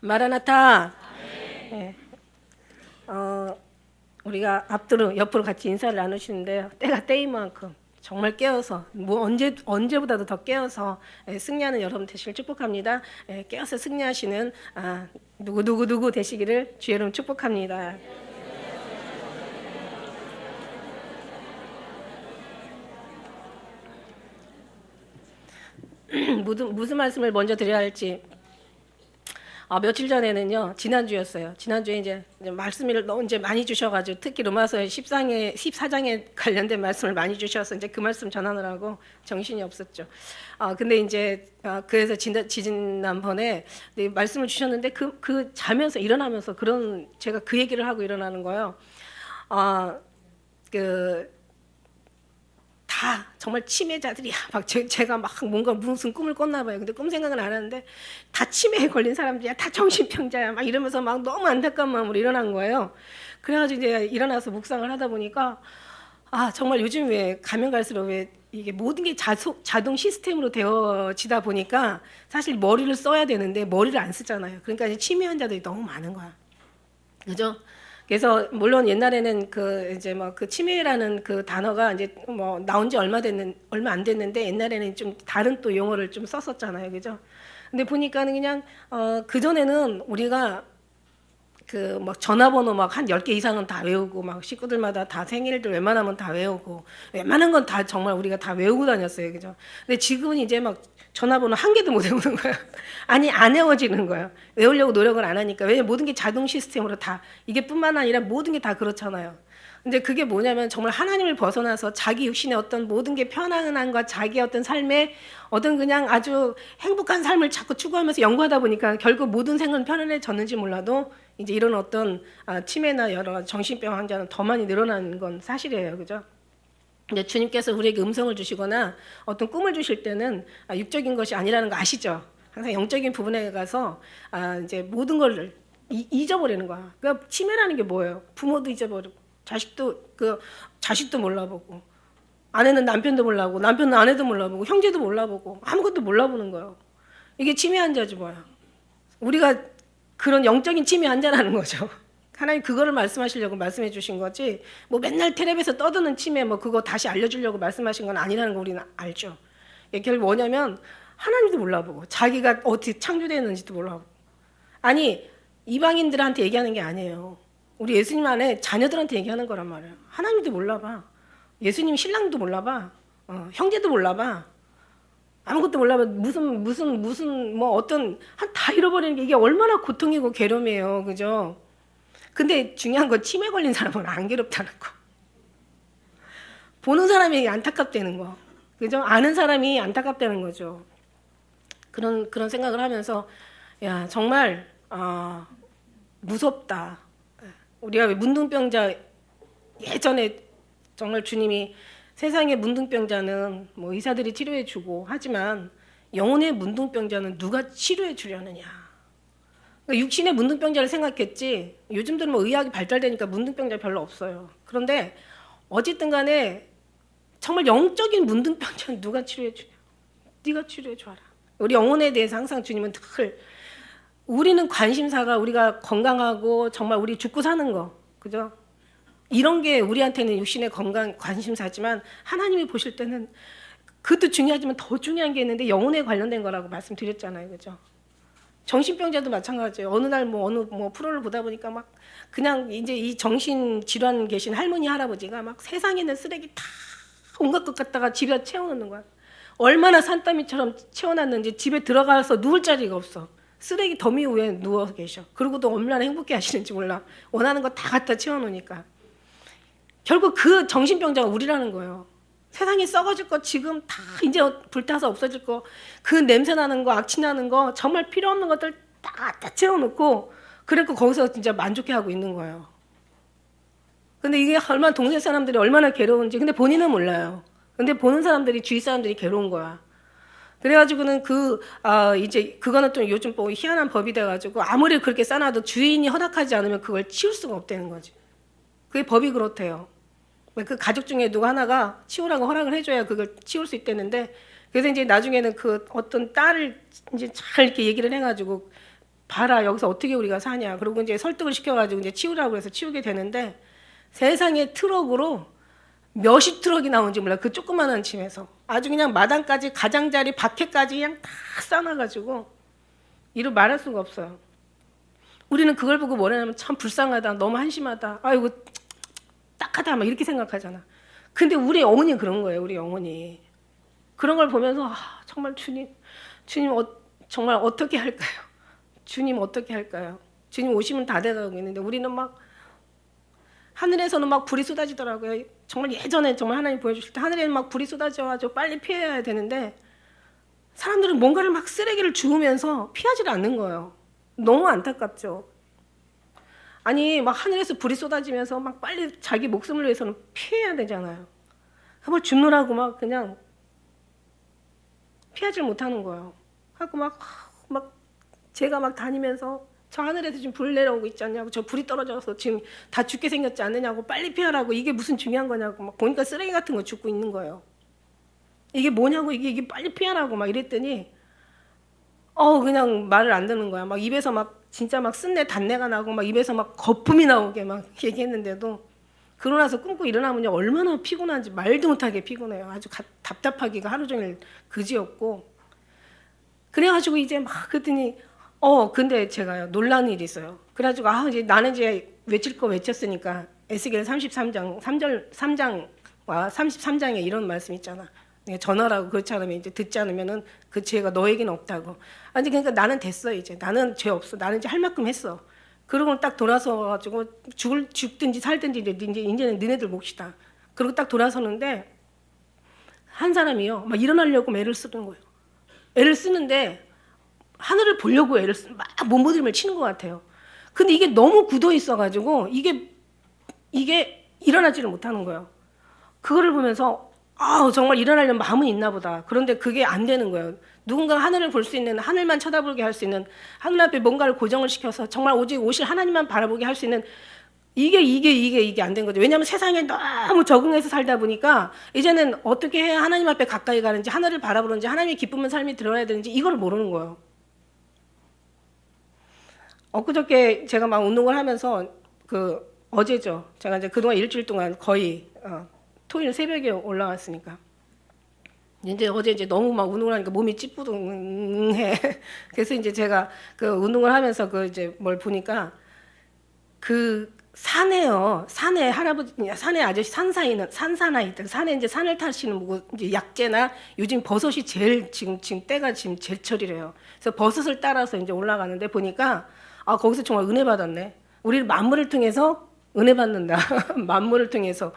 마라나타. 네. 우리가 옆으로 같이 인사를 나누시는데요. 때가 때인 만큼 정말 깨어서 언제보다도 더 깨어서 승리하는 여러분 되시길 축복합니다. 깨어서 승리하시는 누구 되시기를 주의 이름 축복합니다. 무슨 말씀을 먼저 드려야 할지. 며칠 전에는요, 지난주였어요. 지난주에 이제 말씀을 너무 이제 많이 주셔가지고, 특히 로마서 14장에 관련된 말씀을 많이 주셔서 이제 그 말씀 전하느라고 정신이 없었죠. 근데 이제, 그래서 지난번에 말씀을 주셨는데, 자면서, 일어나면서 제가 그 얘기를 하고 일어나는 거예요. 다 정말 치매자들이야. 막 제가 막 뭔가 무슨 꿈을 꿨나 봐요. 근데 꿈 생각은 안 하는데 다 치매에 걸린 사람들이야. 다 정신병자야. 막 이러면서 막 너무 안타까운 마음으로 일어난 거예요. 그래가지고 이제 일어나서 묵상을 하다 보니까 정말 요즘 왜 가면 갈수록 왜 이게 모든 게 자동 시스템으로 되어지다 보니까 사실 머리를 써야 되는데 머리를 안 쓰잖아요. 그러니까 이제 치매 환자들이 너무 많은 거야. 그죠? 그래서 물론 옛날에는 그 치매라는 그 단어가 이제 뭐 나온 지 얼마 안 됐는데 옛날에는 좀 다른 또 용어를 좀 썼었잖아요. 그죠? 근데 보니까는 그냥 그 전에는 우리가 그 막 전화번호 막 한 10개 이상은 다 외우고 막 식구들마다 다 생일들 웬만하면 다 외우고 웬만한 건 다 정말 우리가 다 외우고 다녔어요. 그죠? 근데 지금은 이제 막 전화번호 한 개도 못 외우는 거예요. 아니, 안 외워지는 거예요. 외우려고 노력을 안 하니까. 왜냐면 모든 게 자동 시스템으로 다, 이게 뿐만 아니라 모든 게 다 그렇잖아요. 근데 그게 뭐냐면 정말 하나님을 벗어나서 자기 육신의 어떤 모든 게 편안함과 자기의 어떤 삶에 어떤 그냥 아주 행복한 삶을 자꾸 추구하면서 연구하다 보니까 결국 모든 생은 편안해졌는지 몰라도 이제 이런 어떤 치매나 여러 정신병 환자는 더 많이 늘어나는 건 사실이에요. 그죠? 근데 주님께서 우리에게 음성을 주시거나 어떤 꿈을 주실 때는 육적인 것이 아니라는 거 아시죠? 항상 영적인 부분에 가서 이제 모든 걸 잊어버리는 거야. 그러니까 치매라는 게 뭐예요? 부모도 잊어버리고 자식도 몰라보고 아내는 남편도 몰라보고 남편은 아내도 몰라보고 형제도 몰라보고 아무것도 몰라보는 거예요. 이게 치매 환자지 뭐야. 우리가 그런 영적인 치매 환자라는 거죠. 하나님 그거를 말씀하시려고 말씀해 주신 거지 뭐 맨날 텔레비에서 떠드는 치매 뭐 그거 다시 알려주려고 말씀하신 건 아니라는 거 우리는 알죠. 이게 결국 뭐냐면 하나님도 몰라보고 자기가 어떻게 창조되었는지도 몰라보고 아니 이방인들한테 얘기하는 게 아니에요. 우리 예수님 안에 자녀들한테 얘기하는 거란 말이에요. 하나님도 몰라봐. 예수님 신랑도 몰라봐. 형제도 몰라봐. 아무것도 몰라봐. 무슨 뭐 어떤 다 잃어버리는 게 이게 얼마나 고통이고 괴로움이에요. 그죠? 근데 중요한 건 치매 걸린 사람은 안 괴롭다는 거. 보는 사람이 안타깝다는 거. 그죠? 아는 사람이 안타깝다는 거죠. 그런 생각을 하면서 야 정말 무섭다. 우리가 왜 문둥병자 예전에 정말 주님이 세상의 문둥병자는 뭐 의사들이 치료해 주고 하지만 영혼의 문둥병자는 누가 치료해 주려느냐. 그러니까 육신의 문둥병자를 생각했지 요즘들은 뭐 의학이 발달되니까 문둥병자 별로 없어요. 그런데 어쨌든 간에 정말 영적인 문둥병자는 누가 치료해 주냐. 네가 치료해 줘라. 우리 영혼에 대해서 항상 주님은 늘 우리는 관심사가 우리가 건강하고 정말 우리 죽고 사는 거 그죠? 이런 게 우리한테는 육신의 건강 관심사지만 하나님이 보실 때는 그것도 중요하지만 더 중요한 게 있는데 영혼에 관련된 거라고 말씀드렸잖아요. 그죠? 정신병자도 마찬가지예요. 어느 날 어느 프로를 보다 보니까 막 그냥 이제 이 정신 질환 계신 할머니 할아버지가 막 세상에 있는 쓰레기 다 온갖 것 갖다가 집에 채워놓는 거야. 얼마나 산더미처럼 채워놨는지 집에 들어가서 누울 자리가 없어. 쓰레기 더미 위에 누워 계셔. 그리고도 얼마나 행복해 하시는지 몰라. 원하는 거 다 갖다 채워놓으니까. 결국 그 정신병자가 우리라는 거예요. 세상에 썩어질 거 지금 다 이제 불타서 없어질 거 그 냄새 나는 거 악취 나는 거 정말 필요 없는 것들 다 채워놓고 그래서 거기서 진짜 만족해 하고 있는 거예요. 근데 이게 얼마나 동네 사람들이 얼마나 괴로운지 근데 본인은 몰라요. 근데 보는 사람들이 주위 사람들이 괴로운 거야. 그래가지고는 이제 그거는 또 요즘 뭐 희한한 법이 돼가지고 아무리 그렇게 싸놔도 주인이 허락하지 않으면 그걸 치울 수가 없다는 거지. 그게 법이 그렇대요. 그 가족 중에 누가 하나가 치우라고 허락을 해줘야 그걸 치울 수 있다는데 그래서 이제 나중에는 그 어떤 딸을 이제 잘 이렇게 얘기를 해가지고 봐라 여기서 어떻게 우리가 사냐. 그리고 이제 설득을 시켜가지고 이제 치우라고 해서 치우게 되는데 세상에 트럭으로 몇십 트럭이 나온지 몰라. 그 조그만한 짐에서 아주 그냥 마당까지 가장자리 밖에까지 그냥 다 싸놔가지고 이루 말할 수가 없어요. 우리는 그걸 보고 뭐라냐면 참 불쌍하다, 너무 한심하다, 아이고 딱하다 막 이렇게 생각하잖아. 근데 우리 어머니 그런 거예요. 우리 어머니 그런 걸 보면서 정말 주님 정말 어떻게 할까요? 주님 어떻게 할까요? 주님 오시면 다 돼가고 있는데 우리는 막 하늘에서는 막 불이 쏟아지더라고요. 정말 예전에 정말 하나님 보여주실 때 하늘에는 막 불이 쏟아져가지고 빨리 피해야 되는데 사람들은 뭔가를 막 쓰레기를 주우면서 피하지를 않는 거예요. 너무 안타깝죠. 아니 막 하늘에서 불이 쏟아지면서 막 빨리 자기 목숨을 위해서는 피해야 되잖아요. 그걸 줍느라고 막 그냥 피하지를 못하는 거예요. 하고 막 제가 막 다니면서 저 하늘에서 지금 불 내려오고 있지 않냐고, 저 불이 떨어져서 지금 다 죽게 생겼지 않느냐고, 빨리 피하라고, 이게 무슨 중요한 거냐고 막 보니까 쓰레기 같은 거 줍고 있는 거예요. 이게 뭐냐고, 이게 빨리 피하라고 막 이랬더니 그냥 말을 안 듣는 거야. 막 입에서 막 진짜 막 쓴내 단내가 나고 막 입에서 막 거품이 나오게 막 얘기했는데도 그러고 나서 끊고 일어나면요 얼마나 피곤한지 말도 못하게 피곤해요. 아주 답답하기가 하루 종일 그지였고 그래가지고 이제 막 그랬더니 근데 제가요 놀라는 일이 있어요. 그래가지고 이제 나는 이제 외칠 거 외쳤으니까 에스겔 33장 3장과 33장에 이런 말씀 있잖아. 전하라고 그렇지 않으면 이제 듣지 않으면은 그 죄가 너에게는 없다고. 아니 그러니까 나는 됐어 이제. 나는 죄 없어. 나는 이제 할 만큼 했어. 그러고 딱 돌아서 가지고 죽든지 살든지 이제는 너네들 몫이다. 그리고 딱 돌아서는데 한 사람이요 막 일어나려고 애를 쓰는 거예요. 애를 쓰는데 하늘을 보려고 막 몸부림을 치는 것 같아요. 근데 이게 너무 굳어 있어가지고 이게 일어나지를 못하는 거예요. 그거를 보면서 정말 일어나려는 마음은 있나 보다. 그런데 그게 안 되는 거예요. 누군가 하늘을 볼 수 있는, 하늘만 쳐다보게 할 수 있는, 하늘 앞에 뭔가를 고정을 시켜서 정말 오직 오실 하나님만 바라보게 할 수 있는 이게 안 된 거죠. 왜냐하면 세상에 너무 적응해서 살다 보니까 이제는 어떻게 해야 하나님 앞에 가까이 가는지, 하늘을 바라보는지, 하나님의 기쁨의 삶이 들어야 되는지 이걸 모르는 거예요. 엊그저께 제가 막 운동을 하면서 어제죠. 제가 이제 그동안 일주일 동안 거의 토요일 새벽에 올라왔으니까 이제 어제 이제 너무 막 운동을 하니까 몸이 찌뿌둥해. 그래서 이제 제가 그 운동을 하면서 이제 뭘 보니까 산에 할아버지, 산에 아저씨, 산사나이들, 산에 이제 산을 타시는 이제 약재나 요즘 버섯이 지금 때가 지금 제철이래요. 그래서 버섯을 따라서 이제 올라가는데 보니까 거기서 정말 은혜 받았네. 우리 만물을 통해서 은혜 받는다. 만물을 통해서.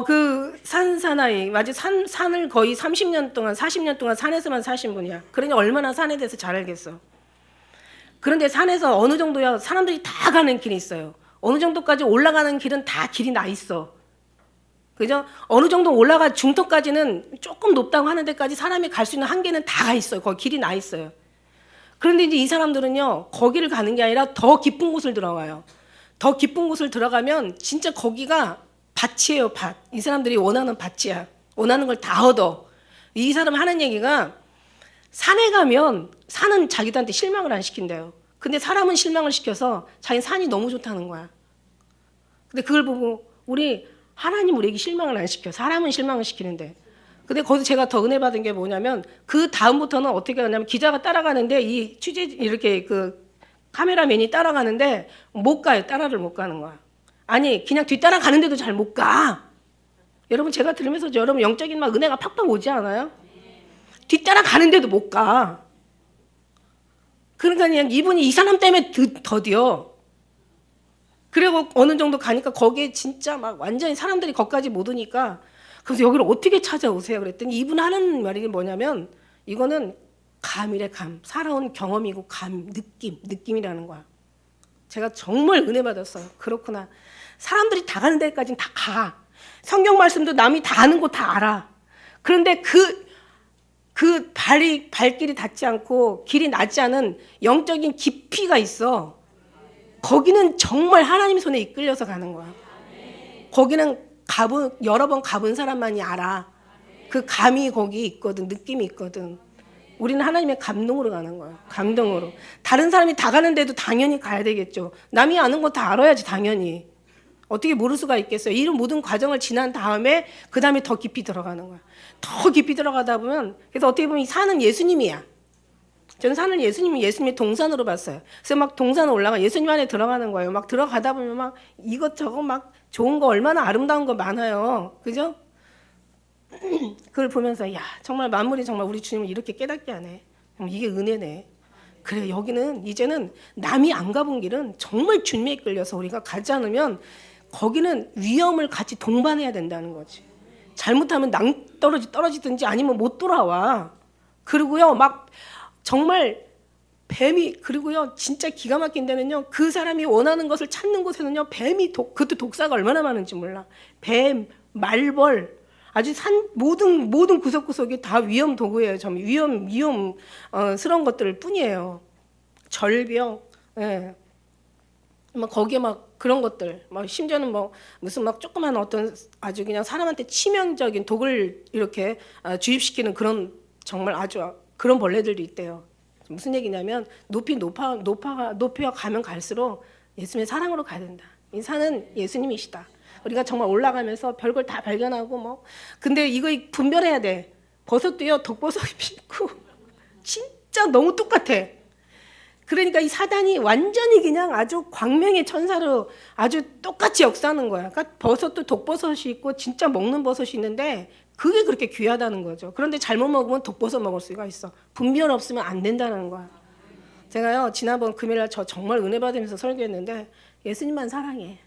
그 산사나이, 맞아. 산을 거의 30년 동안, 40년 동안 산에서만 사신 분이야. 그러니 얼마나 산에 대해서 잘 알겠어. 그런데 산에서 어느 정도야 사람들이 다 가는 길이 있어요. 어느 정도까지 올라가는 길은 다 길이 나 있어. 그죠? 어느 정도 중턱까지는 조금 높다고 하는 데까지 사람이 갈 수 있는 한계는 다 가 있어요. 거기 길이 나 있어요. 그런데 이제 이 사람들은요, 거기를 가는 게 아니라 더 깊은 곳을 들어가요. 더 깊은 곳을 들어가면 진짜 거기가 밭이에요, 밭. 이 사람들이 원하는 밭이야. 원하는 걸 다 얻어. 이 사람 하는 얘기가 산에 가면 산은 자기들한테 실망을 안 시킨대요. 근데 사람은 실망을 시켜서 자기 산이 너무 좋다는 거야. 근데 그걸 보고 하나님 우리에게 실망을 안 시켜. 사람은 실망을 시키는데. 근데 거기서 제가 더 은혜 받은 게 뭐냐면 그 다음부터는 어떻게 하냐면 기자가 따라가는데 이 이렇게 카메라맨이 따라가는데 못 가요. 따라를 못 가는 거야. 아니 그냥 뒤따라가는데도 잘 못 가. 여러분 제가 들으면서 여러분 영적인 막 은혜가 팍팍 오지 않아요? 뒤따라가는데도 못 가. 그러니까 그냥 이분이 이 사람 때문에 더디어. 그리고 어느 정도 가니까 거기에 진짜 막 완전히 사람들이 거기까지 못 오니까 그래서 여기를 어떻게 찾아오세요? 그랬더니 이분 하는 말이 뭐냐면 이거는 감이래, 감. 살아온 경험이고 느낌이라는 거야. 제가 정말 은혜 받았어요. 그렇구나. 사람들이 다 가는 데까지는 다 가. 성경 말씀도 남이 다 아는 거 다 알아. 그런데 발길이 닿지 않고 길이 낮지 않은 영적인 깊이가 있어. 거기는 정말 하나님 손에 이끌려서 가는 거야. 거기는 여러 번 가본 사람만이 알아. 그 감이 거기 있거든. 느낌이 있거든. 우리는 하나님의 감동으로 가는 거예요. 감동으로. 다른 사람이 다 가는데도 당연히 가야 되겠죠. 남이 아는 거 다 알아야지 당연히. 어떻게 모를 수가 있겠어요. 이런 모든 과정을 지난 다음에 그 다음에 더 깊이 들어가는 거야. 더 깊이 들어가다 보면 그래서 어떻게 보면 산은 예수님이야. 저는 산을 예수님의 동산으로 봤어요. 그래서 막 동산 올라가 예수님 안에 들어가는 거예요. 막 들어가다 보면 막 이것저것 막 좋은 거 얼마나 아름다운 거 많아요. 그죠? 그걸 보면서 야 정말 만물이 정말 우리 주님을 이렇게 깨닫게 하네. 이게 은혜네. 그래 여기는 이제는 남이 안 가본 길은 정말 주님에 끌려서 우리가 가지 않으면 거기는 위험을 같이 동반해야 된다는 거지. 잘못하면 떨어지든지 아니면 못 돌아와. 그리고요 막 정말 뱀이 그리고요 진짜 기가 막힌 데는요 그 사람이 원하는 것을 찾는 곳에는요 뱀이 그것도 독사가 얼마나 많은지 몰라. 뱀, 말벌 아주 산 모든 구석구석이 다 위험 도구예요. 좀 위험스러운 것들 뿐이에요. 절벽, 예. 막 거기에 막 그런 것들, 막 심지어는 뭐 무슨 막 조그만 어떤 아주 그냥 사람한테 치명적인 독을 이렇게 주입시키는 그런 정말 아주 그런 벌레들도 있대요. 무슨 얘기냐면 높여 가면 갈수록 예수님의 사랑으로 가야 된다. 이 산은 예수님이시다. 우리가 정말 올라가면서 별걸 다 발견하고 뭐 근데 이거 분별해야 돼. 버섯도요 독버섯이 있고 진짜 너무 똑같아. 그러니까 이 사단이 완전히 그냥 아주 광명의 천사로 아주 똑같이 역사하는 거야. 그러니까 버섯도 독버섯이 있고 진짜 먹는 버섯이 있는데 그게 그렇게 귀하다는 거죠. 그런데 잘못 먹으면 독버섯 먹을 수가 있어. 분별 없으면 안 된다는 거야. 제가요 지난번 금요일날 저 정말 은혜 받으면서 설교했는데 예수님만 사랑해.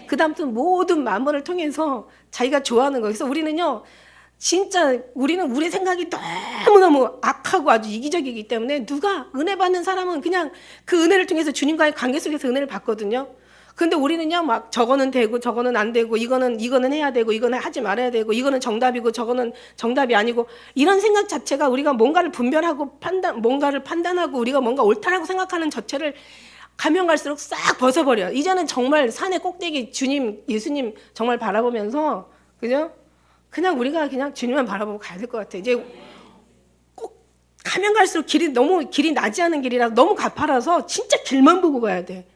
그 다음부터 모든 만물을 통해서 자기가 좋아하는 거. 그래서 우리는요, 진짜 우리는 우리 생각이 너무너무 악하고 아주 이기적이기 때문에 누가 은혜 받는 사람은 그냥 그 은혜를 통해서 주님과의 관계 속에서 은혜를 받거든요. 근데 우리는요, 막 저거는 되고 저거는 안 되고 이거는 해야 되고 이거는 하지 말아야 되고 이거는 정답이고 저거는 정답이 아니고 이런 생각 자체가 우리가 뭔가를 분별하고 뭔가를 판단하고 우리가 뭔가 옳다라고 생각하는 자체를 가면 갈수록 싹 벗어버려. 이제는 정말 산의 꼭대기 주님, 예수님 정말 바라보면서 그죠? 그냥 우리가 그냥 주님만 바라보고 가야 될 것 같아. 이제 꼭 가면 갈수록 길이 나지 않은 길이라 너무 가파라서 진짜 길만 보고 가야 돼.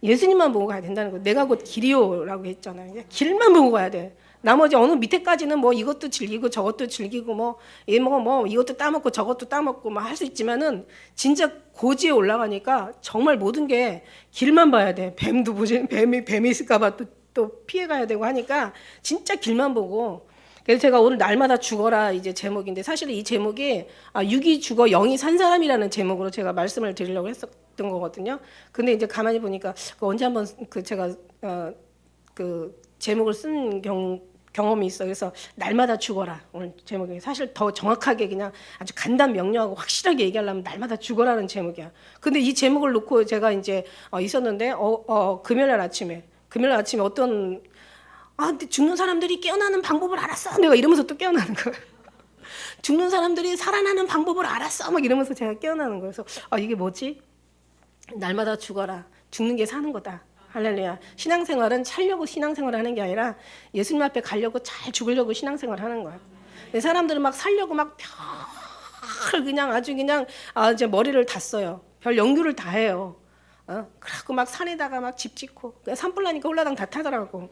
예수님만 보고 가야 된다는 거. 내가 곧 길이요라고 했잖아요. 길만 보고 가야 돼. 나머지 어느 밑에까지는 뭐 이것도 즐기고 저것도 즐기고 뭐 이것도 따먹고 저것도 따먹고 막 할 수 있지만은 진짜 고지에 올라가니까 정말 모든 게 길만 봐야 돼. 뱀도 보지 뱀이 있을까봐 또 피해가야 되고 하니까 진짜 길만 보고. 그래서 제가 오늘 날마다 죽어라 이제 제목인데 사실 이 제목이 6이 죽어 0이 산 사람이라는 제목으로 제가 말씀을 드리려고 했었던 거거든요. 근데 이제 가만히 보니까 언제 한번 제가 그 제목을 쓴 경험이 있어. 그래서 날마다 죽어라 오늘 제목이 사실 더 정확하게 그냥 아주 간단 명료하고 확실하게 얘기하려면 날마다 죽어라는 제목이야. 근데 이 제목을 놓고 제가 이제 있었는데 금요일 아침에 어떤 근데 죽는 사람들이 깨어나는 방법을 알았어. 내가 이러면서 또 깨어나는 거야. 죽는 사람들이 살아나는 방법을 알았어. 막 이러면서 제가 깨어나는 거예요. 그래서 이게 뭐지? 날마다 죽어라. 죽는 게 사는 거다. 할렐루야. 신앙생활은 살려고 신앙생활을 하는 게 아니라 예수님 앞에 가려고 잘 죽으려고 신앙생활을 하는 거야. 사람들은 막 살려고 막 별 그냥 아주 그냥 이제 머리를 다 써요. 별 연구를 다 해요. 그래갖고 막 산에다가 막 집 짓고 산불나니까 홀라당 다 타더라고.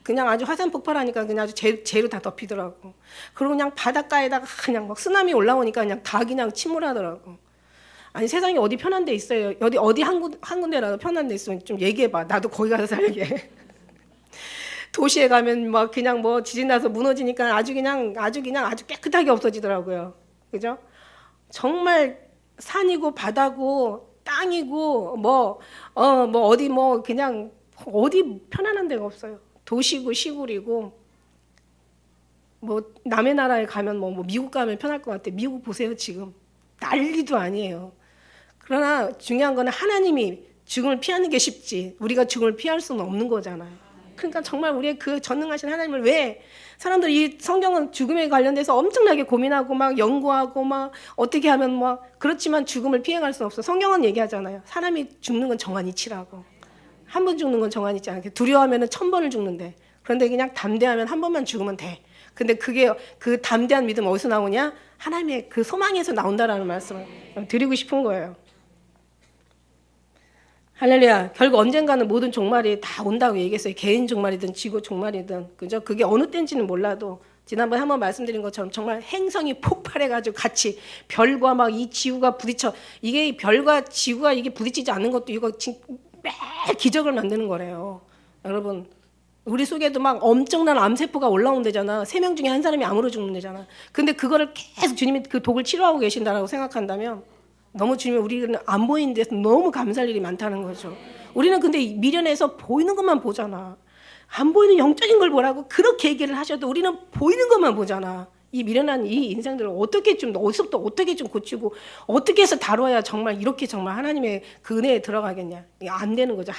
그냥 아주 화산 폭발하니까 그냥 아주 재로 다 덮이더라고. 그리고 그냥 바닷가에다가 그냥 막 쓰나미 올라오니까 그냥 다 그냥 침몰하더라고. 아니 세상에 어디 편한 데 있어요? 어디 한 군데라도 편한 데 있으면 좀 얘기해봐. 나도 거기 가서 살게. 도시에 가면 막 그냥 뭐 지진 나서 무너지니까 아주 깨끗하게 없어지더라고요. 그죠? 정말 산이고 바다고 땅이고 어디 그냥 어디 편안한 데가 없어요. 도시고 시골이고 남의 나라에 가면 미국 가면 편할 것 같아. 미국 보세요 지금 난리도 아니에요. 그러나 중요한 거는 하나님이 죽음을 피하는 게 쉽지 우리가 죽음을 피할 수는 없는 거잖아요. 그러니까 정말 우리의 그 전능하신 하나님을 왜 사람들이 이 성경은 죽음에 관련돼서 엄청나게 고민하고 막 연구하고 막 어떻게 하면 그렇지만 죽음을 피해갈 수 없어. 성경은 얘기하잖아요. 사람이 죽는 건 정한 이치라고. 한 번 죽는 건 정한 이치 않게 두려워하면 1000번을 죽는데 그런데 그냥 담대하면 한 번만 죽으면 돼. 근데 그게 그 담대한 믿음 어디서 나오냐? 하나님의 그 소망에서 나온다라는 말씀을 드리고 싶은 거예요. 할렐루야. 결국 언젠가는 모든 종말이 다 온다고 얘기했어요. 개인 종말이든 지구 종말이든. 그죠? 그게 어느 때인지는 몰라도 지난번에 한번 말씀드린 것처럼 정말 행성이 폭발해가지고 같이 별과 막 이 지구가 부딪혀, 이게 별과 지구가 이게 부딪히지 않는 것도 이거 매일 기적을 만드는 거래요. 여러분, 우리 속에도 막 엄청난 암세포가 올라온대잖아. 3명 중에 한 사람이 암으로 죽는대잖아. 근데 그거를 계속 주님이 그 독을 치료하고 계신다라고 생각한다면 너무 주님이 우리는 안 보이는 데서 너무 감사할 일이 많다는 거죠. 우리는 근데 미련해서 보이는 것만 보잖아. 안 보이는 영적인 걸 보라고 그렇게 얘기를 하셔도 우리는 보이는 것만 보잖아. 이 미련한 이 인생들을 어떻게 좀 어디서부터 어떻게 좀 고치고 어떻게 해서 다뤄야 정말 이렇게 정말 하나님의 그 은혜에 들어가겠냐. 이게 안 되는 거죠.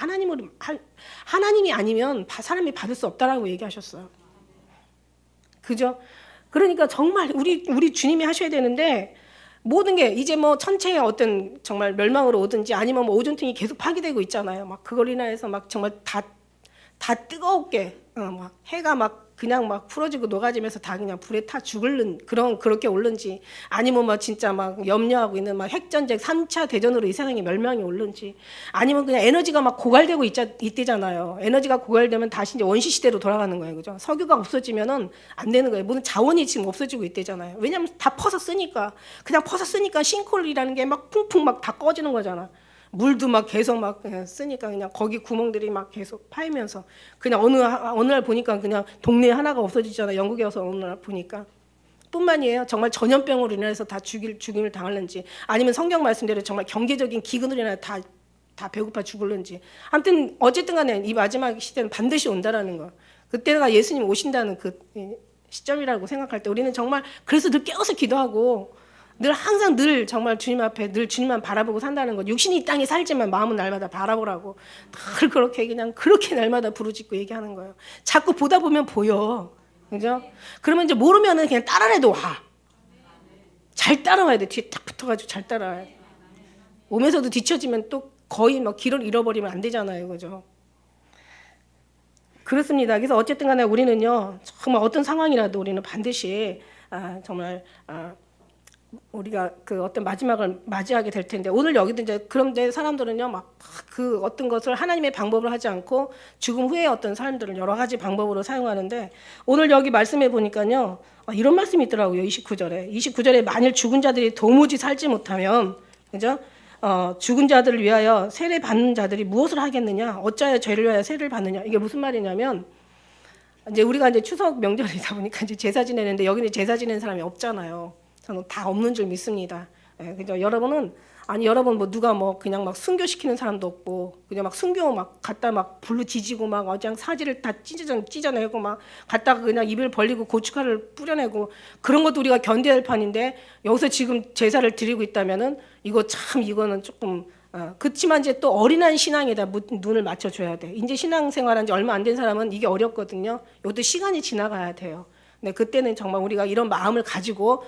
하나님이 아니면 사람이 받을 수 없다라고 얘기하셨어요. 그죠? 그러니까 정말 우리 주님이 하셔야 되는데 모든 게 이제 뭐 천체의 어떤 정말 멸망으로 오든지 아니면 뭐 오존층이 계속 파괴되고 있잖아요. 막 그걸 인하여서 막 정말 다 뜨겁게 막 해가 막 그냥 막 풀어지고 녹아지면서 다 그냥 불에 타 죽을는 그렇게 올른지 아니면 막 진짜 막 염려하고 있는 막 핵전쟁 3차 대전으로 이 세상에 멸망이 올른지 아니면 그냥 에너지가 막 고갈되고 있대잖아요. 에너지가 고갈되면 다시 이제 원시 시대로 돌아가는 거예요. 그죠? 석유가 없어지면은 안 되는 거예요. 모든 자원이 지금 없어지고 있대잖아요. 왜냐면 다 퍼서 쓰니까 그냥 퍼서 쓰니까 싱크홀이라는 게 막 쿵쿵 막 다 꺼지는 거잖아. 물도 막 계속 막 쓰니까 그냥 거기 구멍들이 막 계속 파이면서 그냥 어느 날 보니까 그냥 동네 하나가 없어지잖아. 영국에 와서 어느 날 보니까 뿐만이에요. 정말 전염병으로 인해서 다 죽임을 당하는지 아니면 성경 말씀대로 정말 경제적인 기근으로 인해 다 배고파 죽을는지 아무튼 어쨌든 간에 이 마지막 시대는 반드시 온다라는 거. 그때가 예수님 오신다는 그 시점이라고 생각할 때 우리는 정말 그래서 늘 깨어서 기도하고 늘 항상 늘 정말 주님 앞에 늘 주님만 바라보고 산다는 것. 육신이 이 땅에 살지만 마음은 날마다 바라보라고 늘 그렇게 그냥 그렇게 날마다 부르짖고 얘기하는 거예요. 자꾸 보다 보면 보여. 그죠? 그러면 이제 모르면은 그냥 따라해도 와. 잘 따라와야 돼. 뒤에 딱 붙어가지고 잘 따라와야 돼. 오면서도 뒤처지면 또 거의 막 길을 잃어버리면 안 되잖아요. 그죠? 그렇습니다. 그래서 어쨌든 간에 우리는요. 정말 어떤 상황이라도 우리는 반드시 정말 우리가 그 어떤 마지막을 맞이하게 될 텐데 오늘 여기도 이제 그런데 사람들은요 막 그 어떤 것을 하나님의 방법으로 하지 않고 죽음 후에 어떤 사람들을 여러 가지 방법으로 사용하는데 오늘 여기 말씀해 보니까요 이런 말씀이 있더라고요. 29절에 만일 죽은 자들이 도무지 살지 못하면 그죠? 죽은 자들을 위하여 세례 받는 자들이 무엇을 하겠느냐? 어찌하여 죄를 위하여 세례를 받느냐? 이게 무슨 말이냐면 이제 우리가 이제 추석 명절이다 보니까 이제 제사 지내는데 여기는 제사 지내는 사람이 없잖아요. 저는 다 없는 줄 믿습니다. 예, 그죠? 여러분 뭐 누가 뭐 그냥 막 순교시키는 사람도 없고 그냥 막 순교 막 갖다 막 불로 지지고 막 그냥 사지를 다 찢어내고 막 갖다가 그냥 입을 벌리고 고춧가루를 뿌려내고 그런 것도 우리가 견뎌야 할 판인데 여기서 지금 제사를 드리고 있다면은 이거는 조금 그렇지만 이제 또 어린한 신앙에다 눈을 맞춰줘야 돼. 이제 신앙생활한 지 얼마 안 된 사람은 이게 어렵거든요. 이것도 시간이 지나가야 돼요. 네, 그때는 정말 우리가 이런 마음을 가지고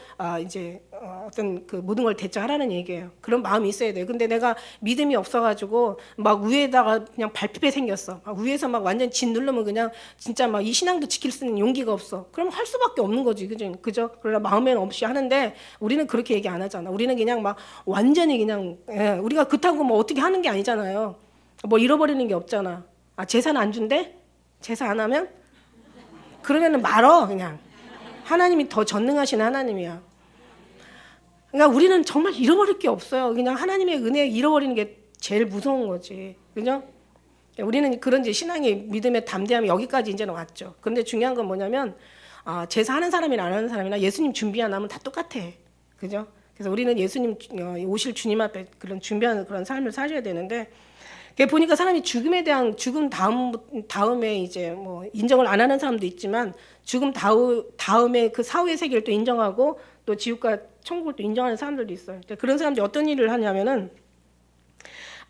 이제 어떤 그 모든 걸 대처하라는 얘기예요. 그런 마음이 있어야 돼요. 근데 내가 믿음이 없어가지고 막 위에다가 그냥 밟히게 생겼어. 위에서 막 완전 진 누르면 그냥 진짜 막 이 신앙도 지킬 수 있는 용기가 없어. 그럼 할 수밖에 없는 거지, 그죠? 그러나 마음에는 없이 하는데 우리는 그렇게 얘기 안 하잖아. 우리는 그냥 막 완전히 그냥 우리가 그렇다고 뭐 어떻게 하는 게 아니잖아요. 뭐 잃어버리는 게 없잖아. 제사는 안 준대? 제사 안 하면? 그러면은 말어 그냥. 하나님이 더 전능하신 하나님이야. 그러니까 우리는 정말 잃어버릴 게 없어요. 그냥 하나님의 은혜 잃어버리는 게 제일 무서운 거지. 그죠? 우리는 그런 이제 신앙의 믿음의 담대함이 여기까지 이제는 왔죠. 그런데 중요한 건 뭐냐면 제사하는 사람이나 안 하는 사람이나 예수님 준비 안 하면 다 똑같아. 그죠? 그래서 우리는 예수님 오실 주님 앞에 그런 준비하는 그런 삶을 사셔야 되는데 보니까 사람이 죽음에 대한 죽음 다음에 이제 뭐 인정을 안 하는 사람도 있지만 죽음 다음에 그 사후의 세계를 또 인정하고 또 지옥과 천국을 또 인정하는 사람들도 있어요. 그런 사람들이 어떤 일을 하냐면은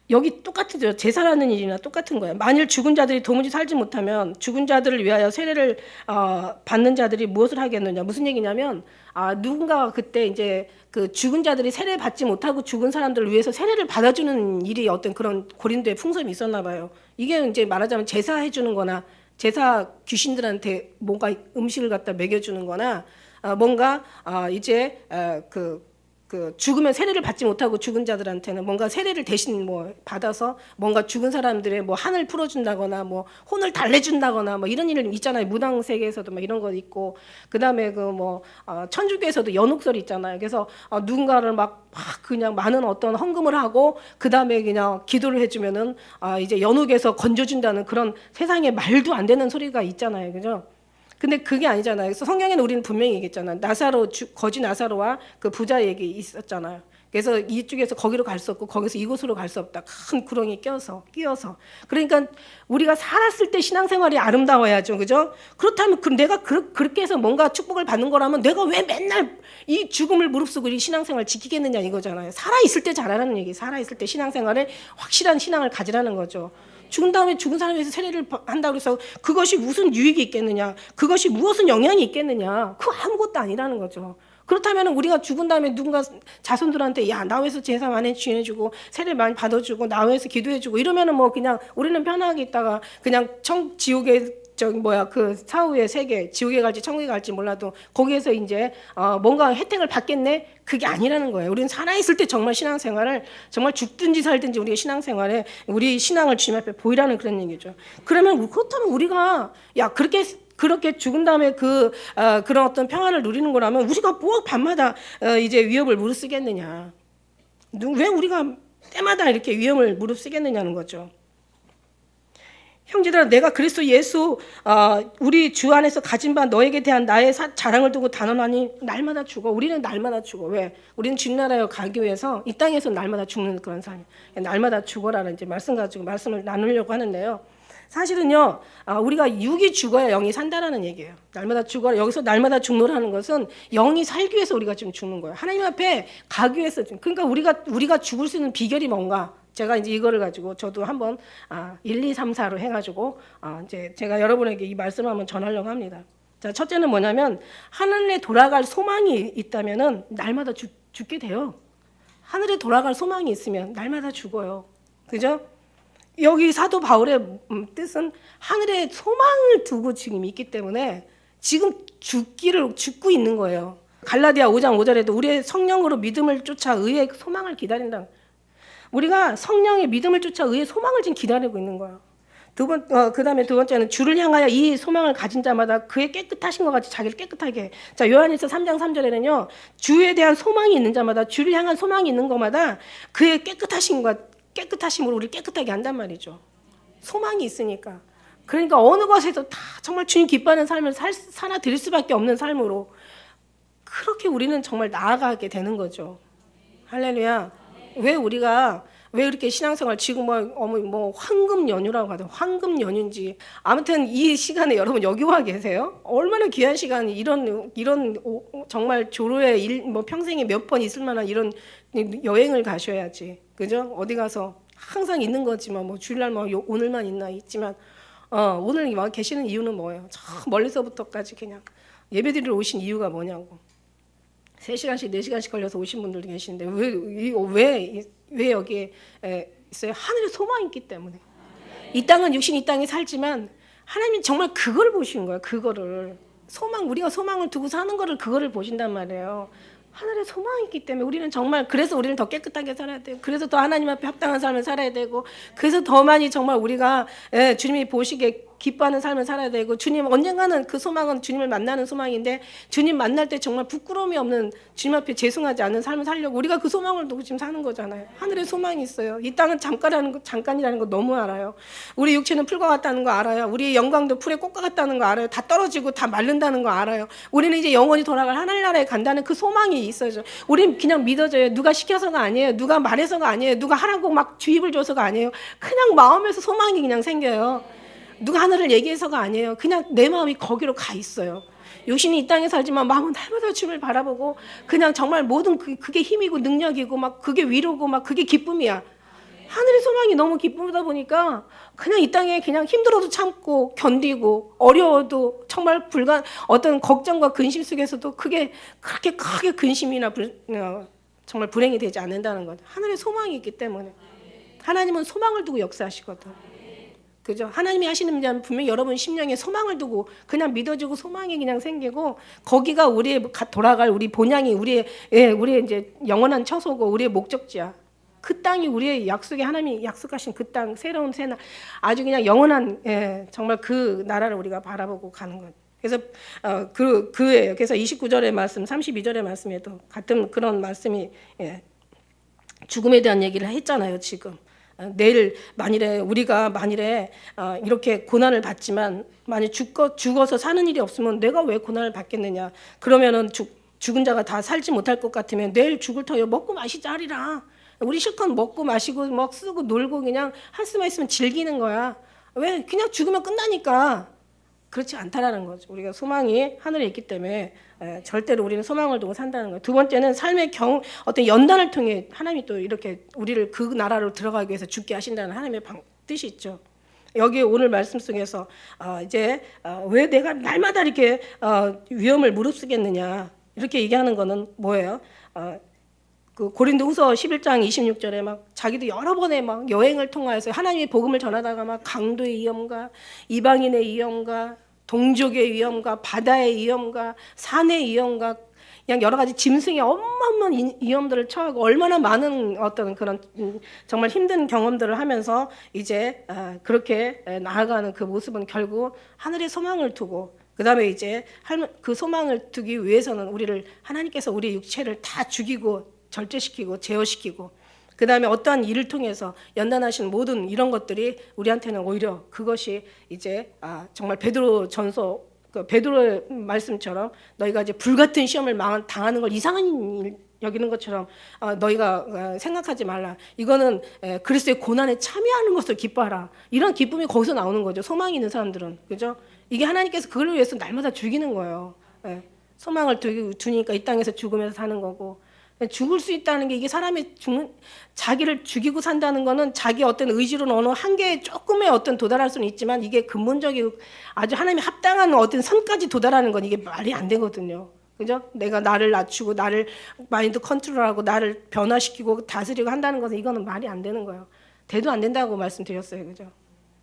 여기 똑같죠. 제사라는 일이나 똑같은 거예요. 만일 죽은 자들이 도무지 살지 못하면 죽은 자들을 위하여 세례를 받는 자들이 무엇을 하겠느냐. 무슨 얘기냐면 누군가가 그때 이제 그 죽은 자들이 세례 받지 못하고 죽은 사람들을 위해서 세례를 받아주는 일이 어떤 그런 고린도의 풍습이 있었나 봐요. 이게 이제 말하자면 제사해 주는 거나 제사 귀신들한테 뭔가 음식을 갖다 먹여주는 거나 뭔가 이제 그 죽으면 세례를 받지 못하고 죽은 자들한테는 뭔가 세례를 대신 뭐 받아서 뭔가 죽은 사람들의 뭐 한을 풀어준다거나 뭐 혼을 달래준다거나 뭐 이런 일 있잖아요. 무당 세계에서도 막 이런 거 있고, 그다음에 그 뭐 천주교에서도 연옥설 있잖아요. 그래서 누군가를 막 그냥 많은 어떤 헌금을 하고 그다음에 그냥 기도를 해주면은 이제 연옥에서 건져준다는 그런 세상에 말도 안 되는 소리가 있잖아요. 그죠? 근데 그게 아니잖아요. 그래서 성경에는 우리는 분명히 얘기했잖아요. 거지 나사로와 그 부자 얘기 있었잖아요. 그래서 이쪽에서 거기로 갈 수 없고 거기서 이곳으로 갈 수 없다. 큰 구렁이 끼어서. 그러니까 우리가 살았을 때 신앙생활이 아름다워야죠. 그죠? 그렇다면 내가 그렇게 해서 뭔가 축복을 받는 거라면 내가 왜 맨날 이 죽음을 무릅쓰고 이 신앙생활 지키겠느냐 이거잖아요. 살아있을 때 잘하라는 얘기. 살아있을 때 신앙생활에 확실한 신앙을 가지라는 거죠. 죽은 다음에 죽은 사람에 대해서 세례를 한다고 해서 그것이 무슨 유익이 있겠느냐, 그것이 무엇은 영향이 있겠느냐, 그거 아무것도 아니라는 거죠. 그렇다면 우리가 죽은 다음에 누군가 자손들한테 야 나회에서 제사 많이 지내주고 세례 많이 받아주고 나회에서 기도해주고 이러면은 뭐 그냥 우리는 편하게 있다가 그냥 지옥에 그 사후의 세계, 지옥에 갈지 천국에 갈지 몰라도 거기에서 이제 뭔가 혜택을 받겠네? 그게 아니라는 거예요. 우리는 살아있을 때 정말 신앙생활을 정말 죽든지 살든지 우리의 신앙생활에 우리 신앙을 주님 앞에 보이라는 그런 얘기죠. 그렇다면 우리가 그렇게 죽은 다음에 그런 어떤 평안을 누리는 거라면 우리가 뭐 밤마다 이제 위협을 무릅쓰겠느냐? 왜 우리가 때마다 이렇게 위험을 무릅쓰겠느냐는 거죠. 형제들아, 내가 그리스도 예수 우리 주 안에서 가진 바 너에게 대한 나의 자랑을 두고 단언하니 날마다 죽어. 우리는 날마다 죽어. 왜? 우리는 주님 나라에 가기 위해서 이 땅에서 날마다 죽는 그런 삶. 날마다 죽어라는 이제 말씀 가지고 말씀을 나누려고 하는데요. 사실은요, 우리가 육이 죽어야 영이 산다라는 얘기예요. 날마다 죽어라. 여기서 날마다 죽노라는 것은 영이 살기 위해서 우리가 지금 죽는 거예요. 하나님 앞에 가기 위해서. 그러니까 우리가 죽을 수 있는 비결이 뭔가? 제가 이제 이거를 가지고 저도 한번 1, 2, 3, 4로 해가지고 이제 제가 여러분에게 이 말씀을 한번 전하려고 합니다. 자, 첫째는 뭐냐면 하늘에 돌아갈 소망이 있다면은 날마다 죽게 돼요. 하늘에 돌아갈 소망이 있으면 날마다 죽어요. 그죠? 여기 사도 바울의 뜻은 하늘에 소망을 두고 지금 있기 때문에 지금 죽고 있는 거예요. 갈라디아 5장 5절에도 우리의 성령으로 믿음을 쫓아 의의 소망을 기다린다. 우리가 성령의 믿음을 쫓아 의의 소망을 지금 기다리고 있는 거예요. 그다음에 두 번째는 주를 향하여 이 소망을 가진 자마다 그의 깨끗하신 것 같이 자기를 깨끗하게 해. 자, 요한일서 3장 3절에는요. 주에 대한 소망이 있는 자마다 주를 향한 소망이 있는 것마다 그의 깨끗하심으로 우리를 깨끗하게 한단 말이죠. 소망이 있으니까. 그러니까 어느 것에서 다 정말 주님 기뻐하는 삶을 살아드릴 수밖에 없는 삶으로 그렇게 우리는 정말 나아가게 되는 거죠. 할렐루야. 왜 이렇게 신앙생활 지금 뭐 황금 연휴라고 하든 황금 연휴인지 아무튼 이 시간에 여러분 여기 와 계세요? 얼마나 귀한 시간이 이런 정말 조로에 뭐 평생에 몇 번 있을 만한 이런 여행을 가셔야지. 그죠? 어디 가서 항상 있는 거지만 뭐 주일날 뭐 오늘만 있지만 오늘 와 계시는 이유는 뭐예요? 저 멀리서부터까지 그냥 예배드리러 오신 이유가 뭐냐고. 3시간씩 4시간씩 걸려서 오신 분들도 계시는데 왜 여기에 있어요? 하늘에 소망이 있기 때문에. 이 땅은 육신 이 땅에 살지만 하나님이 정말 그걸 보신 거예요. 그거를 우리가 소망을 두고 사는 거를 그거를 보신단 말이에요. 하늘에 소망이 있기 때문에 우리는 정말 그래서 우리는 더 깨끗하게 살아야 돼요. 그래서 더 하나님 앞에 합당한 삶을 살아야 되고 그래서 더 많이 정말 우리가 주님이 보시기에 기뻐하는 삶을 살아야 되고 주님 언젠가는 그 소망은 주님을 만나는 소망인데 주님 만날 때 정말 부끄러움이 없는 주님 앞에 죄송하지 않은 삶을 살려고 우리가 그 소망을 두고 지금 사는 거잖아요. 하늘에 소망이 있어요. 이 땅은 잠깐이라는 거 너무 알아요. 우리 육체는 풀과 같다는 거 알아요. 우리의 영광도 풀의 꽃과 같다는 거 알아요. 다 떨어지고 다 마른다는 거 알아요. 우리는 이제 영원히 돌아갈 하늘나라에 간다는 그 소망이 있어요. 우리는 그냥 믿어져요. 누가 시켜서가 아니에요. 누가 말해서가 아니에요. 누가 하라고 막 주입을 줘서가 아니에요. 그냥 마음에서 소망이 그냥 생겨요. 누가 하늘을 얘기해서가 아니에요. 그냥 내 마음이 거기로 가 있어요. 육신이 이 땅에 살지만 마음은 날마다 주님을 바라보고 그냥 정말 모든 그게 힘이고 능력이고 막 그게 위로고 막 그게 기쁨이야. 하늘의 소망이 너무 기쁘다 보니까 그냥 이 땅에 그냥 힘들어도 참고 견디고 어려워도 정말 어떤 걱정과 근심 속에서도 그게 그렇게 크게 근심이나 정말 불행이 되지 않는다는 거죠. 하늘의 소망이 있기 때문에. 하나님은 소망을 두고 역사하시거든. 그죠? 하나님이 하시는 일은 분명히 여러분 심령에 소망을 두고 그냥 믿어지고 소망이 그냥 생기고 거기가 우리의 돌아갈 우리 본향이 우리의 이제 영원한 처소고 우리의 목적지야. 그 땅이 우리의 약속의 하나님이 약속하신 그 땅 새로운 새나 아주 그냥 영원한 정말 그 나라를 우리가 바라보고 가는 거예요. 그래서 그예요. 그래서 29절의 말씀, 32절의 말씀에도 같은 그런 말씀이 죽음에 대한 얘기를 했잖아요. 지금 내일 우리가 만일에 이렇게 고난을 받지만 만약 죽어서 사는 일이 없으면 내가 왜 고난을 받겠느냐? 그러면은 죽은 자가 다 살지 못할 것 같으면 내일 죽을 터여 먹고 마시자 하리라. 우리 실컷 먹고 마시고 막 쓰고 놀고 그냥 할 수만 있으면 즐기는 거야. 왜? 그냥 죽으면 끝나니까. 그렇지 않다라는 거죠. 우리가 소망이 하늘에 있기 때문에 절대로 우리는 소망을 두고 산다는 거예요. 두 번째는 삶의 어떤 연단을 통해 하나님이 또 이렇게 우리를 그 나라로 들어가기 위해서 죽게 하신다는 하나님의 뜻이 있죠. 여기 오늘 말씀 속에서 이제 왜 내가 날마다 이렇게 위험을 무릅쓰겠느냐 이렇게 얘기하는 거는 뭐예요? 그 고린도후서 11장 26절에 막 자기도 여러 번의 막 여행을 통하여서 하나님의 복음을 전하다가 막 강도의 위험과 이방인의 위험과 동족의 위험과 바다의 위험과 산의 위험과 그냥 여러 가지 짐승의 어마어마한 위험들을 처하고 얼마나 많은 어떤 그런 정말 힘든 경험들을 하면서 이제 그렇게 나아가는 그 모습은 결국 하늘의 소망을 두고 그 다음에 이제 그 소망을 두기 위해서는 우리를 하나님께서 우리 육체를 다 죽이고 절제시키고 제어시키고 그 다음에 어떠한 일을 통해서 연단하신 모든 이런 것들이 우리한테는 오히려 그것이 이제 정말 베드로전서 베드로의 말씀처럼 너희가 이제 불같은 시험을 당하는 걸 이상한 일 여기는 것처럼 너희가 생각하지 말라. 이거는 그리스도의 고난에 참여하는 것을 기뻐하라. 이런 기쁨이 거기서 나오는 거죠. 소망이 있는 사람들은. 그죠? 이게 하나님께서 그걸 위해서 날마다 죽이는 거예요. 소망을 두니까 이 땅에서 죽으면서 사는 거고. 죽을 수 있다는 게 이게 사람이 자기를 죽이고 산다는 거는 자기 어떤 의지로는 어느 한계에 조금의 어떤 도달할 수는 있지만 이게 근본적이고 아주 하나님이 합당한 어떤 선까지 도달하는 건 이게 말이 안 되거든요. 그죠? 내가 나를 낮추고 나를 마인드 컨트롤하고 나를 변화시키고 다스리고 한다는 것은 이거는 말이 안 되는 거예요. 돼도 안 된다고 말씀드렸어요. 그죠?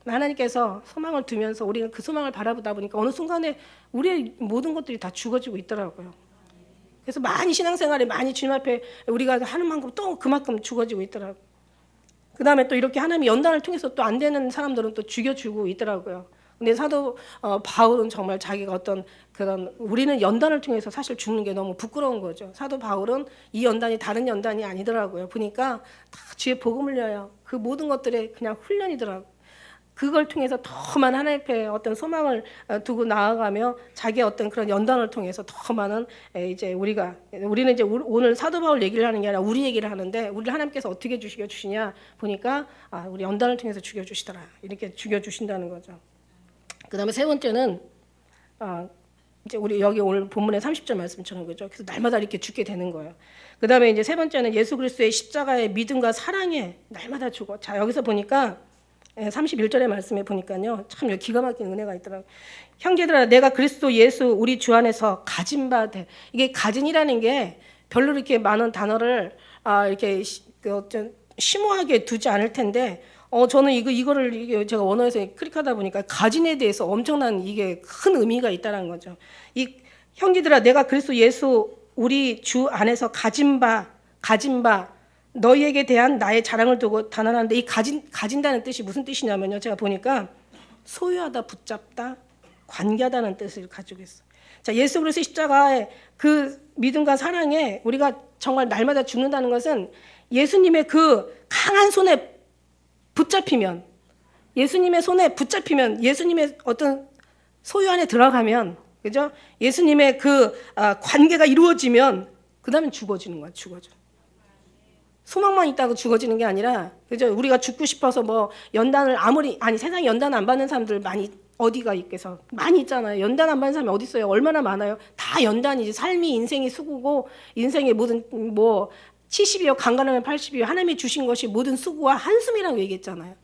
하나님께서 소망을 두면서 우리는 그 소망을 바라보다 보니까 어느 순간에 우리의 모든 것들이 다 죽어지고 있더라고요. 그래서 많이 신앙생활에 많이 주님 앞에 우리가 하는 만큼 또 그만큼 죽어지고 있더라고요. 그 다음에 또 이렇게 하나님이 연단을 통해서 또 안 되는 사람들은 또 죽여주고 있더라고요. 근데 사도 바울은 정말 자기가 어떤 그런 우리는 연단을 통해서 사실 죽는 게 너무 부끄러운 거죠. 사도 바울은 이 연단이 다른 연단이 아니더라고요. 보니까 다 주의 복음을 위하여 그 모든 것들에 그냥 훈련이더라고요. 그걸 통해서 더 많은 하나님 앞에 어떤 소망을 두고 나아가며 자기의 어떤 그런 연단을 통해서 더 많은 이제 우리는 이제 오늘 사도 바울 얘기를 하는 게 아니라 우리 얘기를 하는데 우리를 하나님께서 어떻게 죽여주시냐 보니까 우리 연단을 통해서 죽여주시더라 이렇게 죽여주신다는 거죠. 그 다음에 세 번째는 이제 우리 여기 오늘 본문의 30절 말씀처럼 그죠. 그래서 날마다 이렇게 죽게 되는 거예요. 그 다음에 이제 세 번째는 예수 그리스도의 십자가의 믿음과 사랑에 날마다 죽어. 자 여기서 보니까 31절의 말씀에 보니까요. 참 여기 기가 막힌 은혜가 있더라고요. 형제들아 내가 그리스도 예수 우리 주 안에서 가진 바 돼. 이게 가진이라는 게 별로 이렇게 많은 단어를 이렇게 심오하게 두지 않을 텐데 저는 이거를 제가 원어에서 클릭하다 보니까 가진에 대해서 엄청난 이게 큰 의미가 있다는 거죠. 이 형제들아 내가 그리스도 예수 우리 주 안에서 가진 바 너희에게 대한 나의 자랑을 두고 단언하는데 이 가진다는 뜻이 무슨 뜻이냐면요. 제가 보니까 소유하다, 붙잡다, 관계하다는 뜻을 가지고 있어요. 자, 예수 그리스도의 십자가의 그 믿음과 사랑에 우리가 정말 날마다 죽는다는 것은 예수님의 그 강한 손에 붙잡히면 예수님의 어떤 소유 안에 들어가면 그죠? 예수님의 그 관계가 이루어지면 그 다음에 죽어지는 거야. 죽어져. 소망만 있다고 죽어지는 게 아니라 그죠? 우리가 죽고 싶어서 뭐 연단을 세상에 연단 안 받는 사람들 많이 어디가 있겠어? 많이 있잖아요. 연단 안 받는 사람이 어디 있어요? 얼마나 많아요? 다 연단이지. 삶이 인생이 수고고 인생의 모든 뭐 70이요 강간하면 80이요 하나님이 주신 것이 모든 수고와 한숨이라고 얘기했잖아요.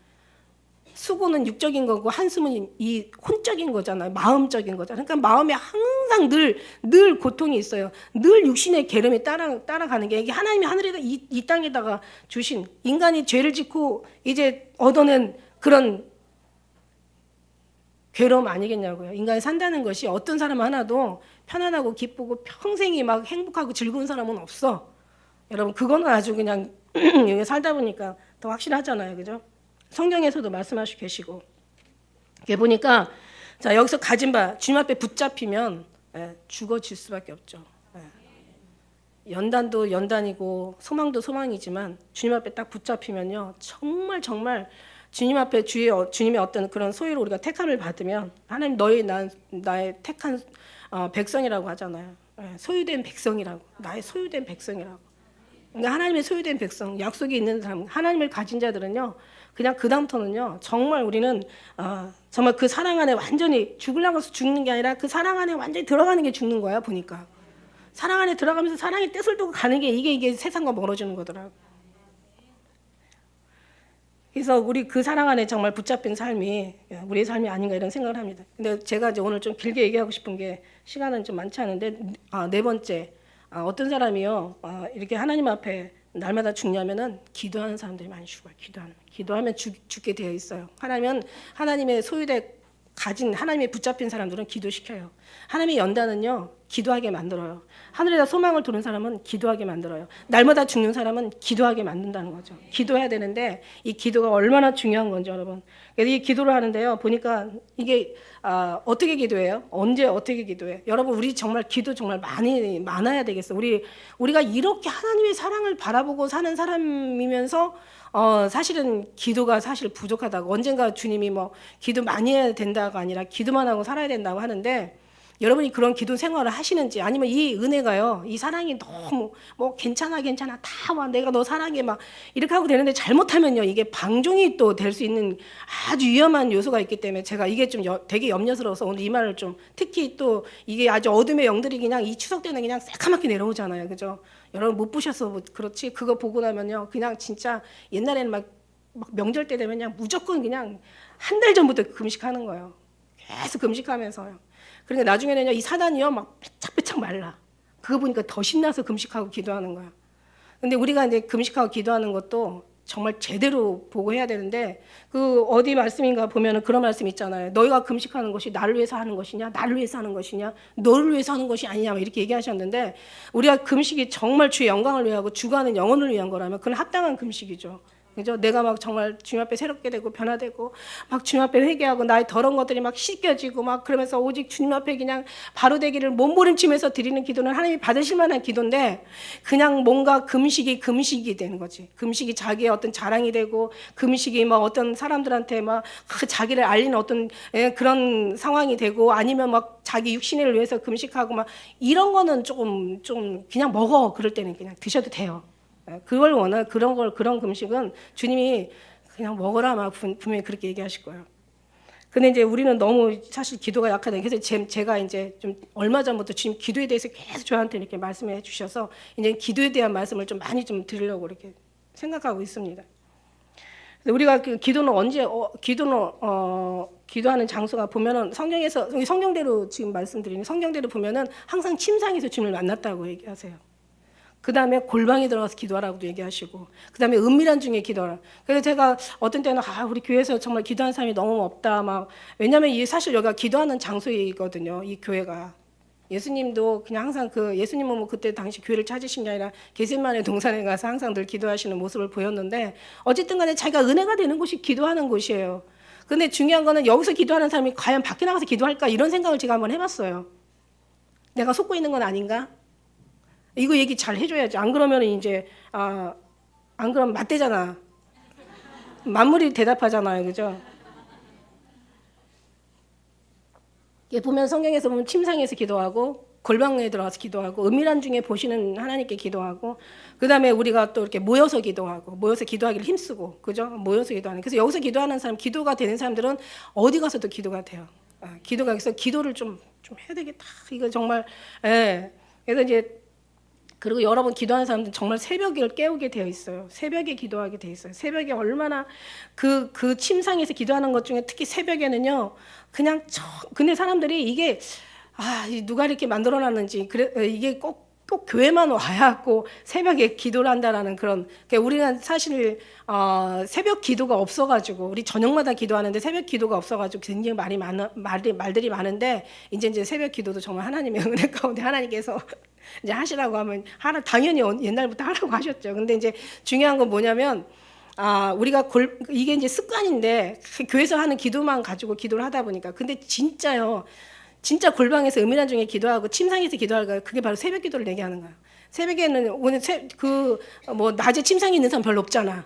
수고는 육적인 거고 한숨은 이 혼적인 거잖아요. 마음적인 거잖아요. 그러니까 마음에 항상 늘 고통이 있어요. 늘 육신의 계름이 따라가는 게 이게 하나님이 하늘에다 이 땅에다가 주신 인간이 죄를 짓고 이제 얻어낸 그런 괴로움 아니겠냐고요. 인간이 산다는 것이 어떤 사람 하나도 편안하고 기쁘고 평생이 막 행복하고 즐거운 사람은 없어. 여러분 그거는 아주 그냥 여기 살다 보니까 더 확실하잖아요. 그죠? 성경에서도 말씀하시고 계시고. 이게 보니까 자 여기서 가진 바 주님 앞에 붙잡히면 죽어질 수밖에 없죠. 연단도 연단이고 소망도 소망이지만 주님 앞에 딱 붙잡히면요. 정말 정말 주님 앞에 주님의 어떤 그런 소유로 우리가 택함을 받으면 하나님 너희 나의 택한 백성이라고 하잖아요. 소유된 백성이라고. 나의 소유된 백성이라고. 그러니까 하나님의 소유된 백성, 약속이 있는 사람, 하나님을 가진 자들은요. 그냥 그 다음부터는요. 정말 우리는 정말 그 사랑 안에 완전히 죽으려고 해서 죽는 게 아니라 그 사랑 안에 완전히 들어가는 게 죽는 거야 보니까. 사랑 안에 들어가면서 사랑의 뜻을 두고 가는 게 이게 세상과 멀어지는 거더라고. 그래서 우리 그 사랑 안에 정말 붙잡힌 삶이 우리의 삶이 아닌가 이런 생각을 합니다. 근데 제가 이제 오늘 좀 길게 얘기하고 싶은 게 시간은 좀 많지 않은데 네 번째 어떤 사람이요 이렇게 하나님 앞에 날마다 죽냐면은 기도하는 사람들이 많이 죽어요. 기도하면 죽게 되어 있어요. 하나님의 소유된 가진 하나님의 붙잡힌 사람들은 기도시켜요. 하나님의 연단은요 기도하게 만들어요. 하늘에다 소망을 두는 사람은 기도하게 만들어요. 날마다 죽는 사람은 기도하게 만든다는 거죠. 기도해야 되는데 이 기도가 얼마나 중요한 건지 여러분. 그래서 이 기도를 하는데요 보니까 이게 어떻게 기도해요? 언제 어떻게 기도해? 여러분 우리 정말 기도 정말 많아야 되겠어. 우리가 이렇게 하나님의 사랑을 바라보고 사는 사람이면서 사실은 기도가 사실 부족하다고 언젠가 주님이 뭐 기도 많이 해야 된다가 아니라 기도만 하고 살아야 된다고 하는데 여러분이 그런 기도 생활을 하시는지 아니면 이 은혜가요 이 사랑이 너무 뭐 괜찮아 다 와 내가 너 사랑해 막 이렇게 하고 되는데 잘못하면요 이게 방종이 또 될 수 있는 아주 위험한 요소가 있기 때문에 제가 이게 좀 되게 염려스러워서 오늘 이 말을 좀 특히 또 이게 아주 어둠의 영들이 그냥 이 추석 때는 그냥 새카맣게 내려오잖아요. 그죠? 여러분 못 보셔서 뭐 그렇지 그거 보고 나면요 그냥 진짜 옛날에는 막 명절 때 되면 그냥 무조건 그냥 한 달 전부터 금식하는 거예요. 계속 금식하면서요. 그러니까 나중에는요 이 사단이요 막 빼짝빼짝 말라. 그거 보니까 더 신나서 금식하고 기도하는 거야. 근데 우리가 이제 금식하고 기도하는 것도 정말 제대로 보고 해야 되는데 그 어디 말씀인가 보면은 그런 말씀 있잖아요. 너희가 금식하는 것이 나를 위해서 하는 것이냐, 나를 위해서 하는 것이냐, 너를 위해서 하는 것이 아니냐 이렇게 얘기하셨는데 우리가 금식이 정말 주의 영광을 위하고 주가는 영혼을 위한 거라면 그건 합당한 금식이죠. 그죠? 내가 막 정말 주님 앞에 새롭게 되고 변화되고 막 주님 앞에 회개하고 나의 더러운 것들이 막 씻겨지고 막 그러면서 오직 주님 앞에 그냥 바로 되기를 몸부림치면서 드리는 기도는 하나님이 받으실 만한 기도인데 그냥 뭔가 금식이 되는 거지. 금식이 자기의 어떤 자랑이 되고 금식이 뭐 어떤 사람들한테 막 자기를 알리는 어떤 그런 상황이 되고 아니면 막 자기 육신을 위해서 금식하고 막 이런 거는 좀 그냥 먹어. 그럴 때는 그냥 드셔도 돼요. 그걸 그런 금식은 주님이 그냥 먹어라 막 분명히 그렇게 얘기하실 거예요. 근데 이제 우리는 너무 사실 기도가 약하다. 그래서 제가 이제 좀 얼마 전부터 주님 기도에 대해서 계속 저한테 이렇게 말씀해 주셔서 이제 기도에 대한 말씀을 좀 많이 좀 드리려고 이렇게 생각하고 있습니다. 우리가 그 기도는 기도하는 장소가 보면은 성경대로 지금 말씀드리는 성경대로 보면은 항상 침상에서 주님을 만났다고 얘기하세요. 그 다음에 골방에 들어가서 기도하라고도 얘기하시고 그 다음에 은밀한 중에 기도하라. 그래서 제가 어떤 때는 우리 교회에서 정말 기도하는 사람이 너무 없다 막 왜냐하면 이 사실 여기가 기도하는 장소이거든요. 이 교회가 예수님도 그냥 항상 예수님은 뭐 그때 당시 교회를 찾으신 게 아니라 겟세마네 동산에 가서 항상 늘 기도하시는 모습을 보였는데 어쨌든 간에 자기가 은혜가 되는 곳이 기도하는 곳이에요. 근데 중요한 거는 여기서 기도하는 사람이 과연 밖에 나가서 기도할까 이런 생각을 제가 한번 해봤어요. 내가 속고 있는 건 아닌가? 이거 얘기 잘 해줘야지. 안 그러면 이제 안 그러면 맞대잖아. 만물이 대답하잖아요, 그죠? 보면 성경에서 보면 침상에서 기도하고 골방에 들어가서 기도하고 은밀한 중에 보시는 하나님께 기도하고 그 다음에 우리가 또 이렇게 모여서 기도하고 모여서 기도하기를 힘쓰고 그죠? 모여서 기도하는. 그래서 여기서 기도하는 사람, 기도가 되는 사람들은 어디 가서도 기도가 돼요. 기도가 그래서 기도를 좀 해야 되겠다. 이거 정말 그래서 이제 그리고 여러분 기도하는 사람들은 정말 새벽을 깨우게 되어 있어요. 새벽에 기도하게 되어 있어요. 새벽에 얼마나 그 침상에서 기도하는 것 중에 특히 새벽에는요. 그냥 근데 사람들이 이게 누가 이렇게 만들어놨는지 이게 꼭 꼭 교회만 와야고 새벽에 기도를 한다라는 그런. 그러니까 우리는 사실 새벽 기도가 없어가지고 우리 저녁마다 기도하는데 새벽 기도가 없어가지고 굉장히 말들이 많은데 이제 새벽 기도도 정말 하나님의 은혜 가운데 하나님께서 이제 하시라고 하면 당연히 옛날부터 하라고 하셨죠. 근데 이제 중요한 건 뭐냐면 우리가 이게 이제 습관인데 교회에서 하는 기도만 가지고 기도를 하다 보니까 근데 진짜요. 진짜 골방에서 은밀한 중에 기도하고 침상에서 기도하고 그게 바로 새벽 기도를 얘기하는 거예요. 새벽에는 오늘 낮에 침상에 있는 사람 별로 없잖아.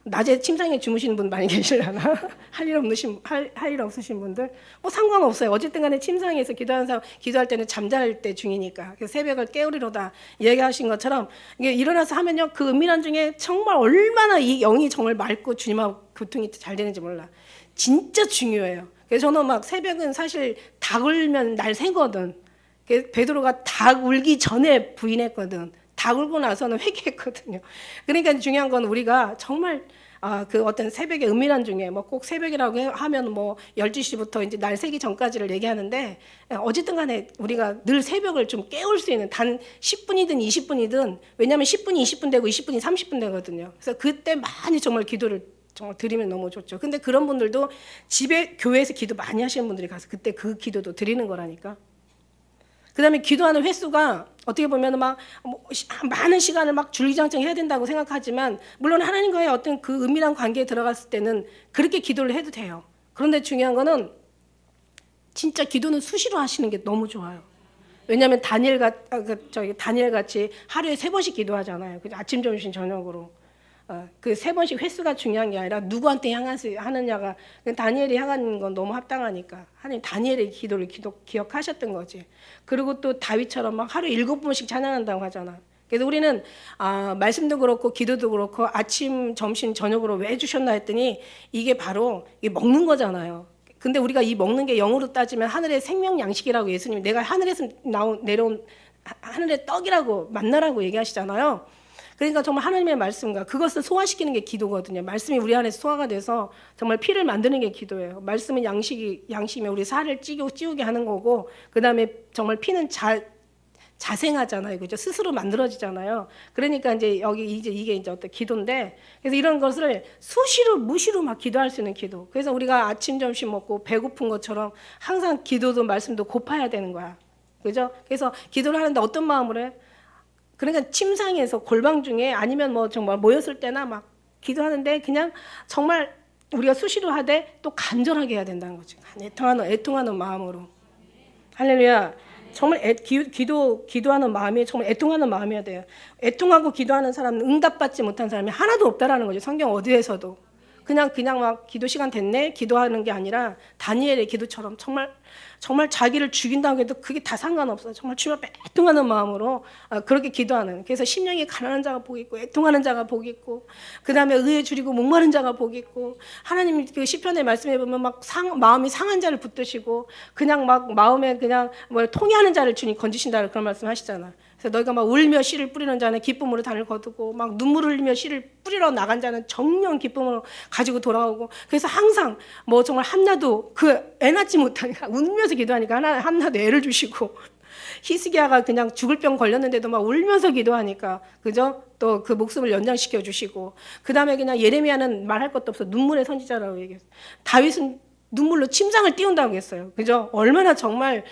낮에 침상에 주무시는 분 많이 계시려나? 할 일 없으신 분들? 뭐 상관없어요. 어쨌든 간에 침상에서 기도하는 사람, 기도할 때는 잠잘 때 중이니까. 그래서 새벽을 깨우리로다 얘기하신 것처럼 이게 일어나서 하면요. 그 은밀한 중에 정말 얼마나 이 영이 정말 맑고 주님하고 교통이 잘 되는지 몰라. 진짜 중요해요. 그래서 저는 막 새벽은 사실 닭 울면 날 새거든. 베드로가 닭 울기 전에 부인했거든. 닭 울고 나서는 회개했거든요. 그러니까 중요한 건 우리가 정말 그 어떤 새벽의 은밀한 중에 뭐 꼭 새벽이라고 하면 뭐 12시부터 이제 날 새기 전까지를 얘기하는데 어쨌든 간에 우리가 늘 새벽을 좀 깨울 수 있는 단 10분이든 20분이든 왜냐하면 10분이 20분 되고 20분이 30분 되거든요. 그래서 그때 많이 정말 기도를 정말 드리면 너무 좋죠. 근데 그런 분들도 집에 교회에서 기도 많이 하시는 분들이 가서 그때 그 기도도 드리는 거라니까. 그다음에 기도하는 횟수가 어떻게 보면 많은 시간을 막 줄기장창 해야 된다고 생각하지만 물론 하나님과의 어떤 그 은밀한 관계에 들어갔을 때는 그렇게 기도를 해도 돼요. 그런데 중요한 거는 진짜 기도는 수시로 하시는 게 너무 좋아요. 왜냐하면 다니엘 같이 하루에 3번씩 기도하잖아요. 아침, 점심, 저녁으로. 그 3번씩 횟수가 중요한 게 아니라 누구한테 하느냐가 다니엘이 향한 건 너무 합당하니까 하나님 다니엘의 기도를 기억하셨던 거지. 그리고 또 다윗처럼 막 하루에 7번씩 찬양한다고 하잖아. 그래서 우리는 말씀도 그렇고 기도도 그렇고 아침, 점심, 저녁으로 왜 주셨나 했더니 이게 바로 이게 먹는 거잖아요. 근데 우리가 이 먹는 게 영으로 따지면 하늘의 생명 양식이라고 예수님이 내가 하늘에서 내려온 하늘의 떡이라고 만나라고 얘기하시잖아요. 그러니까 정말 하나님의 말씀과 그것을 소화시키는 게 기도거든요. 말씀이 우리 안에서 소화가 돼서 정말 피를 만드는 게 기도예요. 말씀은 양식이면 우리 살을 찌우게 하는 거고, 그 다음에 정말 피는 자생하잖아요. 그죠? 스스로 만들어지잖아요. 그러니까 이제 이게 이제 어떤 기도인데, 그래서 이런 것을 수시로 무시로 막 기도할 수 있는 기도. 그래서 우리가 아침, 점심 먹고 배고픈 것처럼 항상 기도도 말씀도 고파야 되는 거야. 그죠? 그래서 기도를 하는데 어떤 마음으로 해? 그러니까 침상에서 골방 중에 아니면 뭐 정말 모였을 때나 막 기도하는데 그냥 정말 우리가 수시로 하되 또 간절하게 해야 된다는 거지. 애통하는 마음으로. 할렐루야. 정말 기도하는 마음이 정말 애통하는 마음이어야 돼요. 애통하고 기도하는 사람은 응답받지 못한 사람이 하나도 없다라는 거죠. 성경 어디에서도. 그냥 막 기도 시간 됐네 기도하는 게 아니라 다니엘의 기도처럼 정말 자기를 죽인다고 해도 그게 다 상관없어요. 정말 주여 애통하는 마음으로 그렇게 기도하는. 그래서 심령이 가난한 자가 복이 있고 애통하는 자가 복이 있고 그다음에 의에 줄이고 목마른 자가 복이 있고 하나님 그 시편의 말씀에 보면 막 마음이 상한 자를 붙드시고 그냥 막 마음에 그냥 통해하는 자를 주님 건지신다 그런 말씀 하시잖아. 그래서 너희가 막 울며 씨를 뿌리는 자는 기쁨으로 단을 거두고 막 눈물을 흘리며 씨를 뿌리러 나간 자는 정령 기쁨으로 가지고 돌아오고 그래서 항상 뭐 정말 한나도 그 애 낳지 못하니까 울면서 기도하니까 한나도 애를 주시고 히스기야가 그냥 죽을 병 걸렸는데도 막 울면서 기도하니까 그죠? 또 그 목숨을 연장시켜 주시고 그다음에 그냥 예레미야는 말할 것도 없어 눈물의 선지자라고 얘기했어요. 다윗은 눈물로 침상을 띄운다고 했어요. 그죠? 얼마나 정말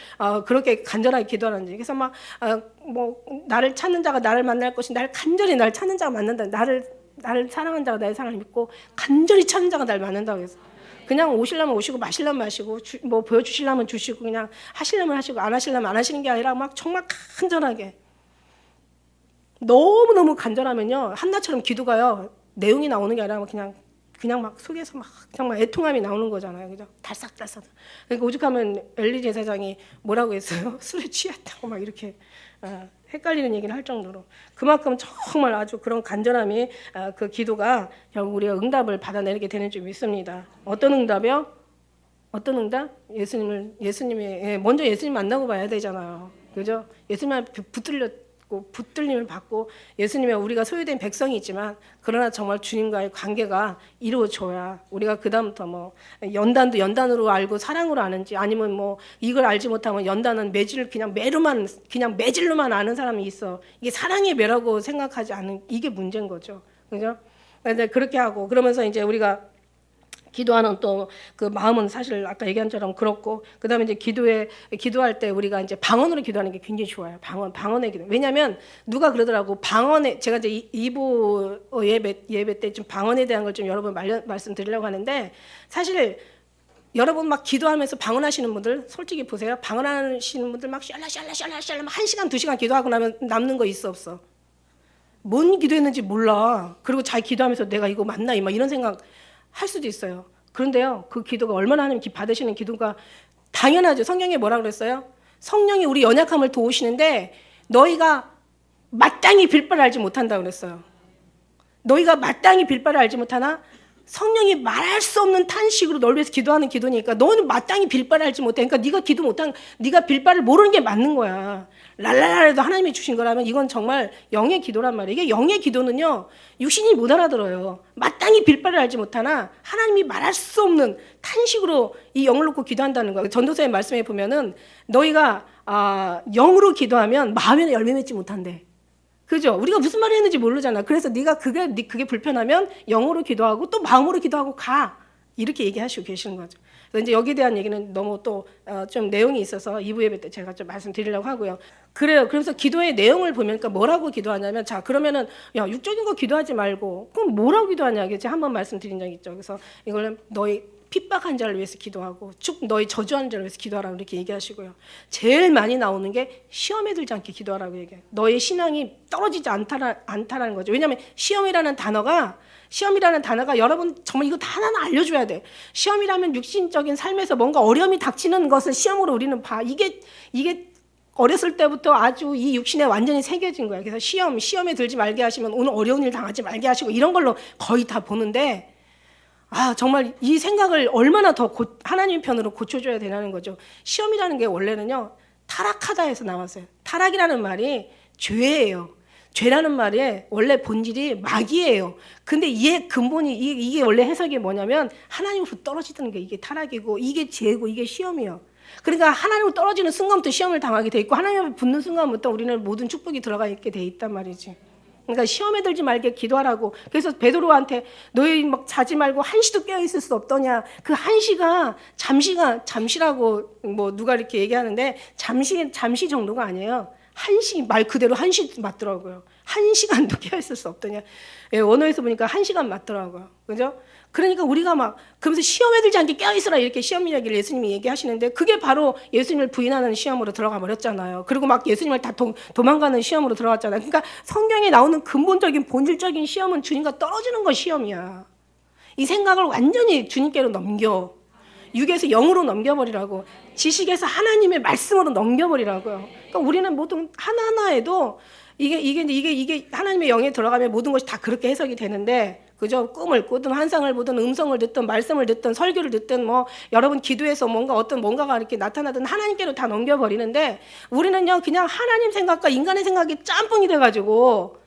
그렇게 간절하게 기도하는지. 그래서 막 나를 찾는 자가 나를 만날 것이 간절히 나를 찾는 자가 만난다. 나를 사랑하는 자가 나의 사랑을 믿고 간절히 찾는 자가 나를 만난다고 했어요. 그냥 오시려면 오시고 마시려면 마시고 보여주시려면 주시고 그냥 하시려면 하시고 안 하시려면 안 하시는 게 아니라 막 정말 간절하게 너무너무 간절하면요 한나처럼 기도가요 내용이 나오는 게 아니라 그냥 막 속에서 막 정말 애통함이 나오는 거잖아요. 그죠? 달싹달싹. 그러니까 오죽하면 엘리 제사장이 뭐라고 했어요? 술에 취했다고 막 이렇게 헷갈리는 얘기를 할 정도로 그만큼 정말 아주 그런 간절함이 그 기도가 결국 우리가 응답을 받아내게 되는 줄 믿습니다. 어떤 응답이요? 어떤 응답? 예수님이 먼저 예수님 만나고 봐야 되잖아요. 그죠? 예수님한테 붙들렸고 받고 붙들림을 받고 예수님의 우리가 소유된 백성이지만 그러나 정말 주님과의 관계가 이루어져야 우리가 그다음부터 뭐 연단도 연단으로 알고 사랑으로 아는지 아니면 뭐 이걸 알지 못하면 연단은 매질 그냥 매질로만 아는 사람이 있어. 이게 사랑의 매라고 생각하지 않은 이게 문제인 거죠. 그죠? 이제 그렇게 하고 그러면서 이제 우리가 기도하는 또 그 마음은 사실 아까 얘기한 처럼 그렇고 그다음에 이제 기도할 때 우리가 이제 방언으로 기도하는 게 굉장히 좋아요. 방언의 기도. 왜냐하면 누가 그러더라고 방언에 제가 이제 2부 예배 때 좀 방언에 대한 걸 좀 여러분 말씀드리려고 하는데 사실 여러분 막 기도하면서 방언하시는 분들 솔직히 보세요. 방언하시는 분들 막 샬라샬라샬라샬라 막 1시간 2시간 기도하고 나면 남는 거 있어 없어? 뭔 기도했는지 몰라. 그리고 잘 기도하면서 내가 이거 맞나 막 이런 생각 할 수도 있어요. 그런데요, 그 기도가 얼마나 하나님 받으시는 기도가 당연하죠. 성경에 뭐라 그랬어요? 성령이 우리 연약함을 도우시는데 너희가 마땅히 빌 바를 알지 못한다고 그랬어요. 너희가 마땅히 빌 바를 알지 못하나 성령이 말할 수 없는 탄식으로 널 위해서 기도하는 기도니까 너는 마땅히 빌 바를 알지 못해. 그러니까 네가 빌 바를 모르는 게 맞는 거야. 랄랄라라도 하나님이 주신 거라면 이건 정말 영의 기도란 말이에요. 이게 영의 기도는요. 육신이 못 알아들어요. 마땅히 빌 바를 알지 못하나 하나님이 말할 수 없는 탄식으로 이 영을 놓고 기도한다는 거예요. 전도서의 말씀에 보면은 너희가 영으로 기도하면 마음에는 열매 맺지 못한대. 그죠? 우리가 무슨 말을 했는지 모르잖아. 그래서 네가 그게 불편하면 영어로 기도하고 또 마음으로 기도하고 가. 이렇게 얘기하시고 계시는 거죠. 그래서 이제 여기에 대한 얘기는 너무 또 좀 내용이 있어서 2부 예배 때 제가 좀 말씀드리려고 하고요. 그래요. 그래서 기도의 내용을 보면 그러니까 뭐라고 기도하냐면 자 그러면은 야 육적인 거 기도하지 말고 그럼 뭐라고 기도하냐 이게 제가 한번 말씀드린 적 있죠. 그래서 이거는 너희 핍박한 자를 위해서 기도하고 너희 저주하는 자를 위해서 기도하라고 이렇게 얘기하시고요. 제일 많이 나오는 게 시험에 들지 않게 기도하라고 얘기해요. 너의 신앙이 떨어지지 않다라는 거죠. 왜냐하면 시험이라는 단어가 여러분 정말 이거 다 하나는 알려줘야 돼. 시험이라면 육신적인 삶에서 뭔가 어려움이 닥치는 것을 시험으로 우리는 봐. 이게 어렸을 때부터 아주 이 육신에 완전히 새겨진 거예요. 그래서 시험에 들지 말게 하시면 오늘 어려운 일 당하지 말게 하시고 이런 걸로 거의 다 보는데 정말 이 생각을 얼마나 더 하나님 편으로 고쳐줘야 되냐는 거죠. 시험이라는 게 원래는요 타락하다 해서 나왔어요. 타락이라는 말이 죄예요. 죄라는 말이 원래 본질이 마귀예요. 근데 이게 근본이 이게 원래 해석이 뭐냐면 하나님으로 떨어지는 게 이게 타락이고 이게 죄고 이게 시험이에요. 그러니까 하나님으로 떨어지는 순간부터 시험을 당하게 돼 있고 하나님 앞에 붙는 순간부터 우리는 모든 축복이 들어가 있게 돼 있단 말이지. 그러니까 시험에 들지 말게 기도하라고. 그래서 베드로한테 너희 막 자지 말고 한시도 깨어 있을 수 없더냐. 그 한시가 잠시라고 뭐 누가 이렇게 얘기하는데 잠시 정도가 아니에요. 한시 말 그대로 한시 맞더라고요. 1시간도 깨어 있을 수 없더냐. 예, 원어에서 보니까 1시간 맞더라고요. 그죠? 그러니까 우리가 막 그러면서 시험에 들지 않게 깨어 있어라 이렇게 시험 이야기를 예수님이 얘기하시는데 그게 바로 예수님을 부인하는 시험으로 들어가 버렸잖아요. 그리고 막 예수님을 다 도망가는 시험으로 들어갔잖아요. 그러니까 성경에 나오는 근본적인 본질적인 시험은 주님과 떨어지는 거 시험이야. 이 생각을 완전히 주님께로 넘겨. 육에서 영으로 넘겨버리라고. 지식에서 하나님의 말씀으로 넘겨버리라고요. 그러니까 우리는 모든 하나하나에도 이게 하나님의 영에 들어가면 모든 것이 다 그렇게 해석이 되는데, 그죠? 꿈을 꾸든 환상을 보든 음성을 듣든 말씀을 듣든 설교를 듣든 뭐 여러분 기도해서 뭔가가 이렇게 나타나든 하나님께로 다 넘겨버리는데 우리는요 그냥 하나님 생각과 인간의 생각이 짬뽕이 돼가지고,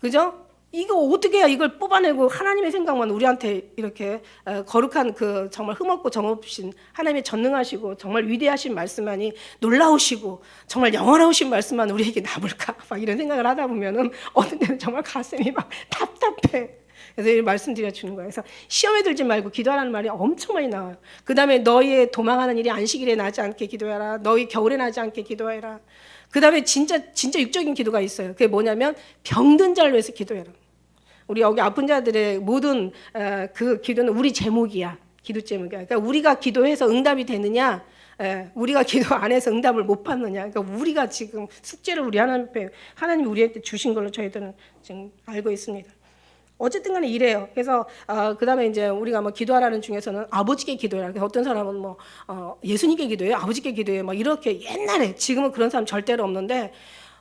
그죠? 이거 어떻게 해야 이걸 뽑아내고 하나님의 생각만 우리한테 이렇게 거룩한 그 정말 흠없고 정없으신 하나님의 전능하시고 정말 위대하신 말씀만이 놀라우시고 정말 영원하신 말씀만 우리에게 남을까 막 이런 생각을 하다 보면은 어떤 때는 정말 가슴이 막 답답해. 그래서 이 말씀드려 주는 거예요. 그래서 시험에 들지 말고 기도하라는 말이 엄청 많이 나와요. 그 다음에 너희의 도망하는 일이 안식일에 나지 않게 기도해라. 너희 겨울에 나지 않게 기도해라. 그 다음에 진짜 육적인 기도가 있어요. 그게 뭐냐면 병든 자를 위해서 기도해라. 우리 여기 아픈 자들의 모든 그 기도는 우리 제목이야. 기도 제목이야. 그러니까 우리가 기도해서 응답이 되느냐, 우리가 기도 안 해서 응답을 못 받느냐. 그러니까 우리가 지금 숙제를 우리 하나님이 우리한테 주신 걸로 저희들은 지금 알고 있습니다. 어쨌든 간에 이래요. 그래서 그 다음에 이제 우리가 뭐 기도하라는 중에서는 아버지께 기도해라. 그래서 어떤 사람은 뭐 예수님께 기도해요. 아버지께 기도해요. 막 이렇게 옛날에, 지금은 그런 사람 절대로 없는데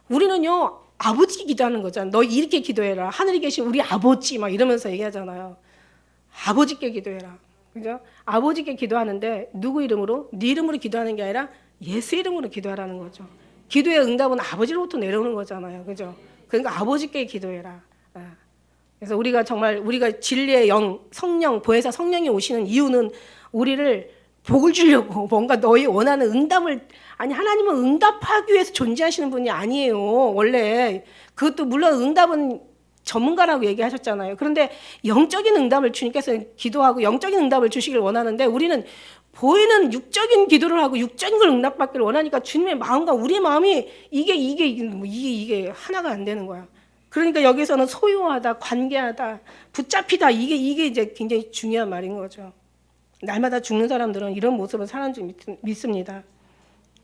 우리는요 아버지께 기도하는 거잖아. 너 이렇게 기도해라. 하늘에 계신 우리 아버지 막 이러면서 얘기하잖아요. 아버지께 기도해라. 그죠? 아버지께 기도하는데 누구 이름으로? 네 이름으로 기도하는 게 아니라 예수 이름으로 기도하라는 거죠. 기도의 응답은 아버지로부터 내려오는 거잖아요. 그죠? 그러니까 아버지께 기도해라. 그래서 우리가 정말 우리가 진리의 영, 성령, 보혜사 성령이 오시는 이유는 우리를 복을 주려고 뭔가 너희 원하는 응답을 아니 하나님은 응답하기 위해서 존재하시는 분이 아니에요. 원래 그것도 물론 응답은 전문가라고 얘기하셨잖아요. 그런데 영적인 응답을 주님께서 기도하고 영적인 응답을 주시길 원하는데 우리는 보이는 육적인 기도를 하고 육적인 걸 응답받기를 원하니까 주님의 마음과 우리의 마음이 이게 하나가 안 되는 거야. 그러니까 여기서는 소유하다, 관계하다, 붙잡히다 이게 이제 굉장히 중요한 말인 거죠. 날마다 죽는 사람들은 이런 모습을 사는 줄 믿습니다.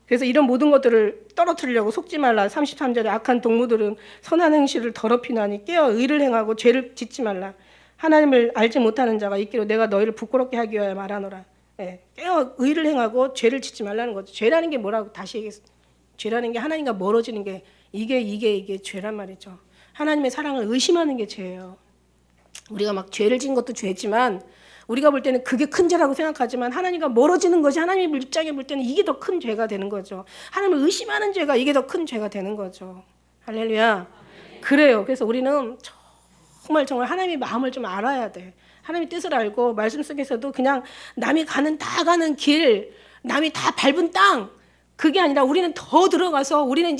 그래서 이런 모든 것들을 떨어뜨리려고 속지 말라. 33절에 악한 동무들은 선한 행실을 더럽히나니 깨어 의를 행하고 죄를 짓지 말라. 하나님을 알지 못하는 자가 있기로 내가 너희를 부끄럽게 하기 위하여 말하노라. 깨어 의를 행하고 죄를 짓지 말라는 거죠. 죄라는 게 뭐라고 다시 얘기했어요. 죄라는 게 하나님과 멀어지는 게 이게 죄란 말이죠. 하나님의 사랑을 의심하는 게 죄예요. 우리가 막 죄를 지은 것도 죄지만 우리가 볼 때는 그게 큰 죄라고 생각하지만 하나님과 멀어지는 것이 하나님의 입장에 볼 때는 이게 더 큰 죄가 되는 거죠. 하나님을 의심하는 죄가 이게 더 큰 죄가 되는 거죠. 할렐루야. 그래요. 그래서 우리는 정말 하나님의 마음을 좀 알아야 돼. 하나님의 뜻을 알고 말씀 속에서도 그냥 남이 다 가는 길, 남이 다 밟은 땅 그게 아니라 우리는 더 들어가서 우리는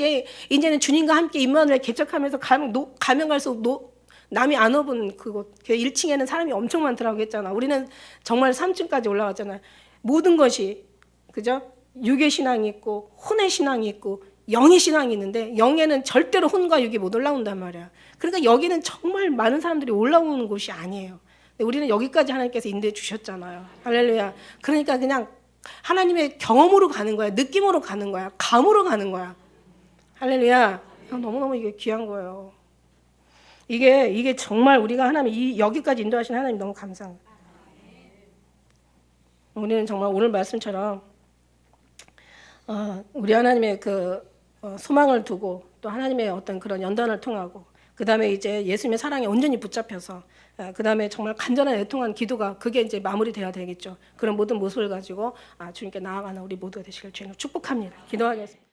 이제는 주님과 함께 임마누엘 개척하면서 가면 갈수록 남이 안 와본 그곳 1층에는 사람이 엄청 많더라고 했잖아. 우리는 정말 3층까지 올라갔잖아. 모든 것이 그죠? 육의 신앙이 있고 혼의 신앙이 있고 영의 신앙이 있는데 영에는 절대로 혼과 육이 못 올라온단 말이야. 그러니까 여기는 정말 많은 사람들이 올라오는 곳이 아니에요. 근데 우리는 여기까지 하나님께서 인도해 주셨잖아요. 할렐루야. 그러니까 그냥 하나님의 경험으로 가는 거야. 느낌으로 가는 거야. 감으로 가는 거야. 할렐루야. 너무너무 이게 귀한 거예요. 이게 정말 우리가 하나님 여기까지 인도하신 하나님 너무 감사합니다. 우리는 정말 오늘 말씀처럼 우리 하나님의 소망을 두고 또 하나님의 어떤 그런 연단을 통하고 그 다음에 이제 예수님의 사랑에 온전히 붙잡혀서 그 다음에 정말 간절한 애통한 기도가 그게 이제 마무리돼야 되겠죠. 그런 모든 모습을 가지고 주님께 나아가는 우리 모두가 되시길 주님으로 축복합니다. 기도하겠습니다.